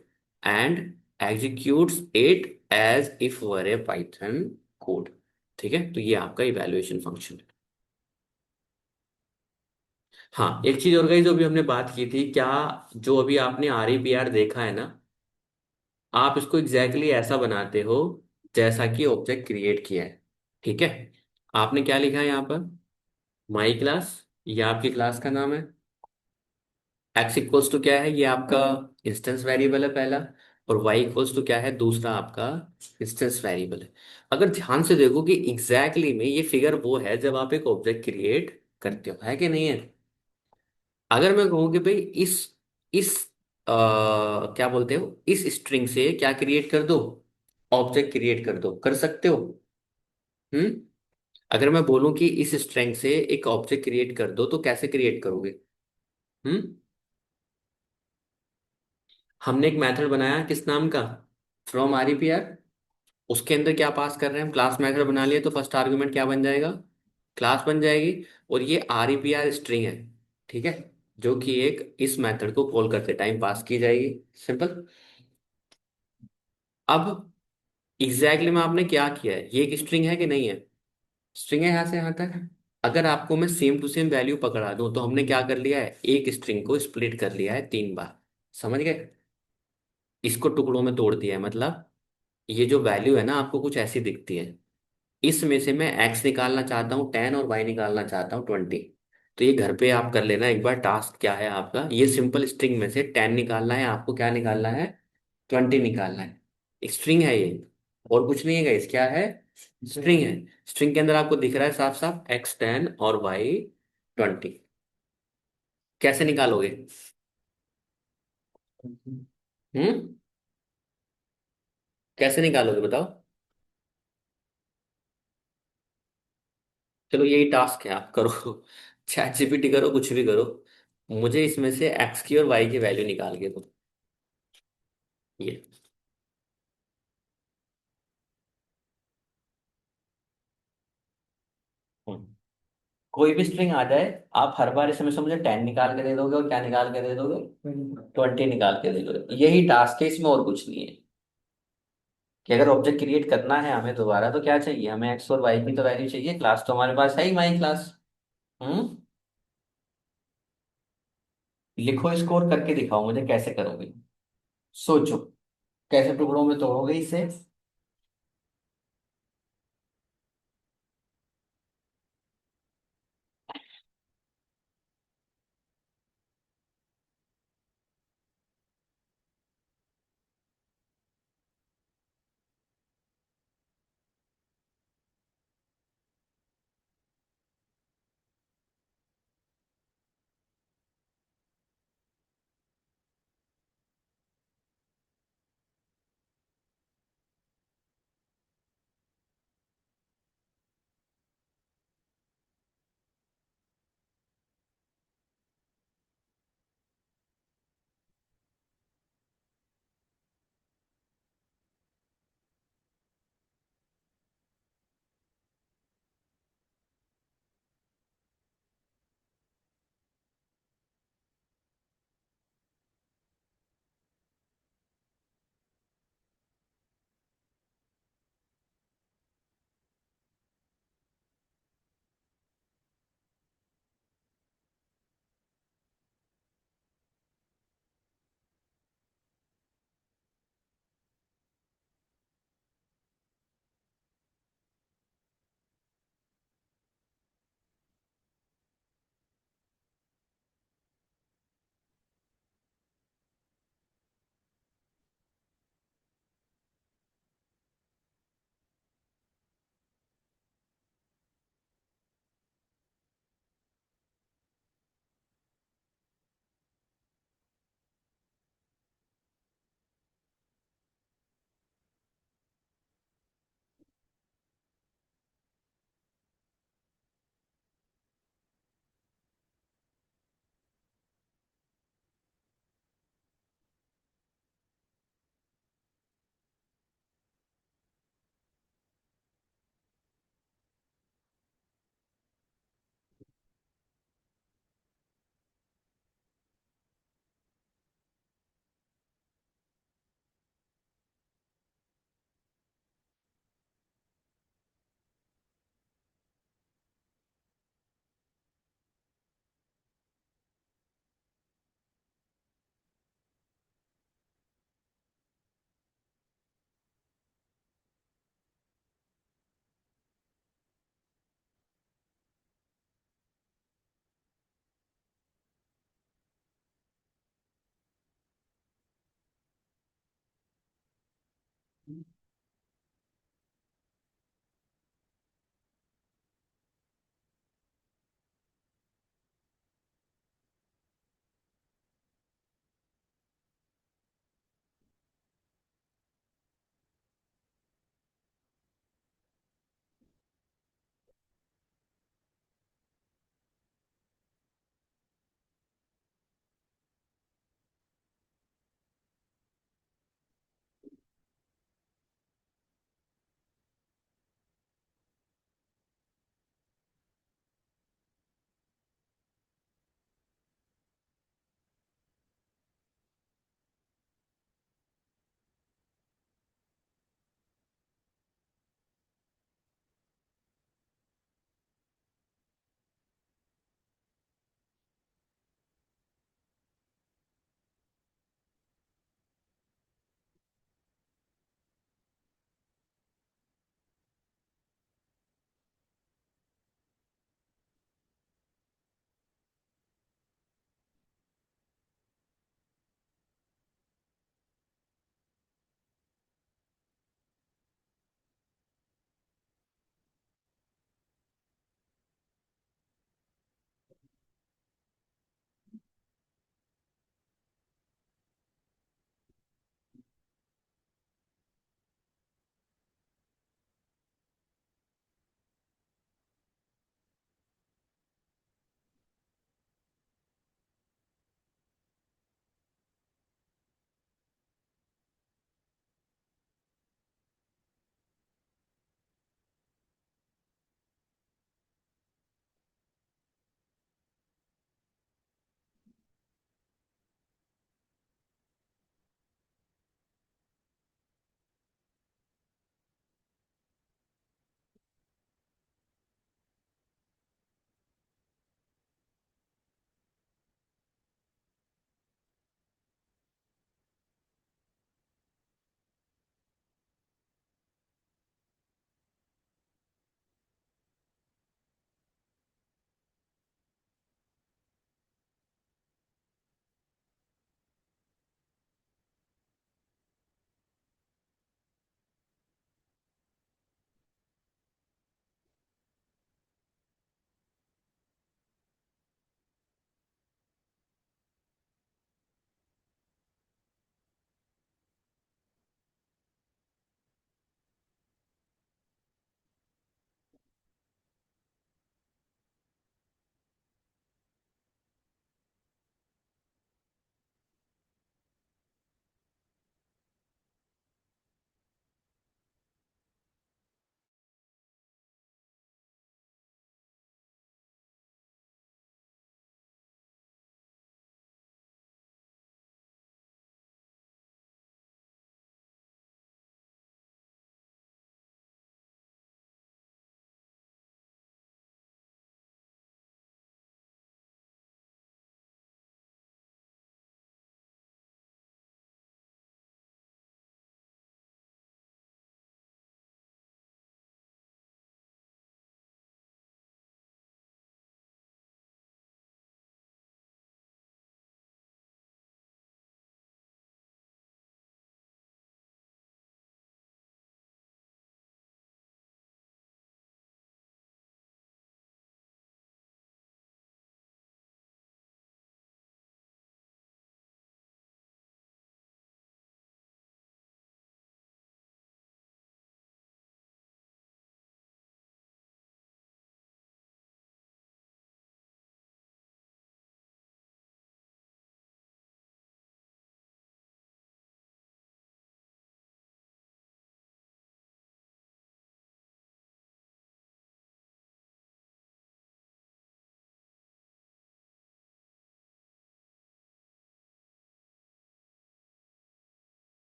and executes it as if were a Python code. ठीक है, तो ये आपका evaluation function है। हाँ, एक चीज और गई जो अभी हमने बात की थी क्या, जो अभी आपने आर ई पी आर देखा है ना, आप इसको एग्जैक्टली exactly ऐसा बनाते हो जैसा कि ऑब्जेक्ट क्रिएट किया है। ठीक है, आपने क्या लिखा है यहाँ पर? माई क्लास, ये आपकी क्लास का नाम है। एक्स इक्वल्स टू क्या है? ये आपका इंस्टेंस वेरिएबल है पहला। और वाई इक्वल्स टू क्या है? दूसरा आपका इंस्टेंस वेरिएबल है। अगर ध्यान से देखो कि एग्जैक्टली में ये फिगर वो है जब आप एक ऑब्जेक्ट क्रिएट करते हो, है कि नहीं है? अगर मैं कहूँ कि भाई इस क्या बोलते हो, इस स्ट्रिंग से क्या क्रिएट कर दो, ऑब्जेक्ट क्रिएट कर दो, कर सकते हो? हम्म। अगर मैं बोलूं कि इस स्ट्रिंग से एक ऑब्जेक्ट क्रिएट कर दो, तो कैसे क्रिएट करोगे? हम्म। हमने एक मेथड बनाया किस नाम का? From are E P are. उसके अंदर क्या पास कर रहे हैं हम? क्लास मेथड बना लिए, तो फर्स्ट आर्गुमेंट क्या बन जाएगा? क्लास बन जाएगी। और ये are E P are string है, ठीक है, जो कि एक इस मेथड को कॉल करते टाइम पास की जाएगी। सिंपल। अब एग्जैक्टली में आपने क्या किया है? ये एक स्ट्रिंग है कि नहीं है? स्ट्रिंग है यहाँ से यहाँ तक। अगर आपको मैं सेम टू सेम वैल्यू पकड़ा दूं, तो हमने क्या कर लिया है? एक स्ट्रिंग को स्प्लिट कर लिया है 3 बार। समझ गए? इसको टुकड़ों में तोड़ दिया है, मतलब ये जो वैल्यू है ना आपको कुछ ऐसी दिखती है। इसमें से मैं x निकालना चाहता हूँ 10 और y निकालना चाहता हूँ 20। तो ये घर पे आप कर लेना एक बार। टास्क क्या है आपका? ये सिंपल स्ट्रिंग में से 10 निकालना है आपको, क्या निकालना है? 20 निकालना है। स्ट्रिंग है ये, और कुछ नहीं है गाइस। क्या है? स्ट्रिंग है। स्ट्रिंग के अंदर आपको दिख रहा है साफ साफ x10 और y20। कैसे निकालोगे? हम्म। कैसे निकालोगे बताओ? चलो यही टास्क है, आप करो। चैट जीपीटी करो, कुछ भी करो, मुझे इसमें से एक्स की और वाई की वैल्यू निकाल के दो। ये हम्म। कोई भी स्ट्रिंग आ जाए, आप हर बार इसमें से मुझे 10 निकाल के दे दोगे, और क्या निकाल के दे दोगे? 20 निकाल के दे दोगे। यही टास्क है, इसमें और कुछ नहीं है। कि अगर ऑब्जेक्ट क्रिएट करना है हमें दोबारा, तो क्या चाहिए हमें? एक्स और वाई की तो वैल्यू चाहिए। क्लास तो हमारे पास है ही, माई क्लास। हम्म। लिखो इसको और करके दिखाओ मुझे कैसे करोगे। सोचो, कैसे टुकड़ों में तोड़ोगे इसे?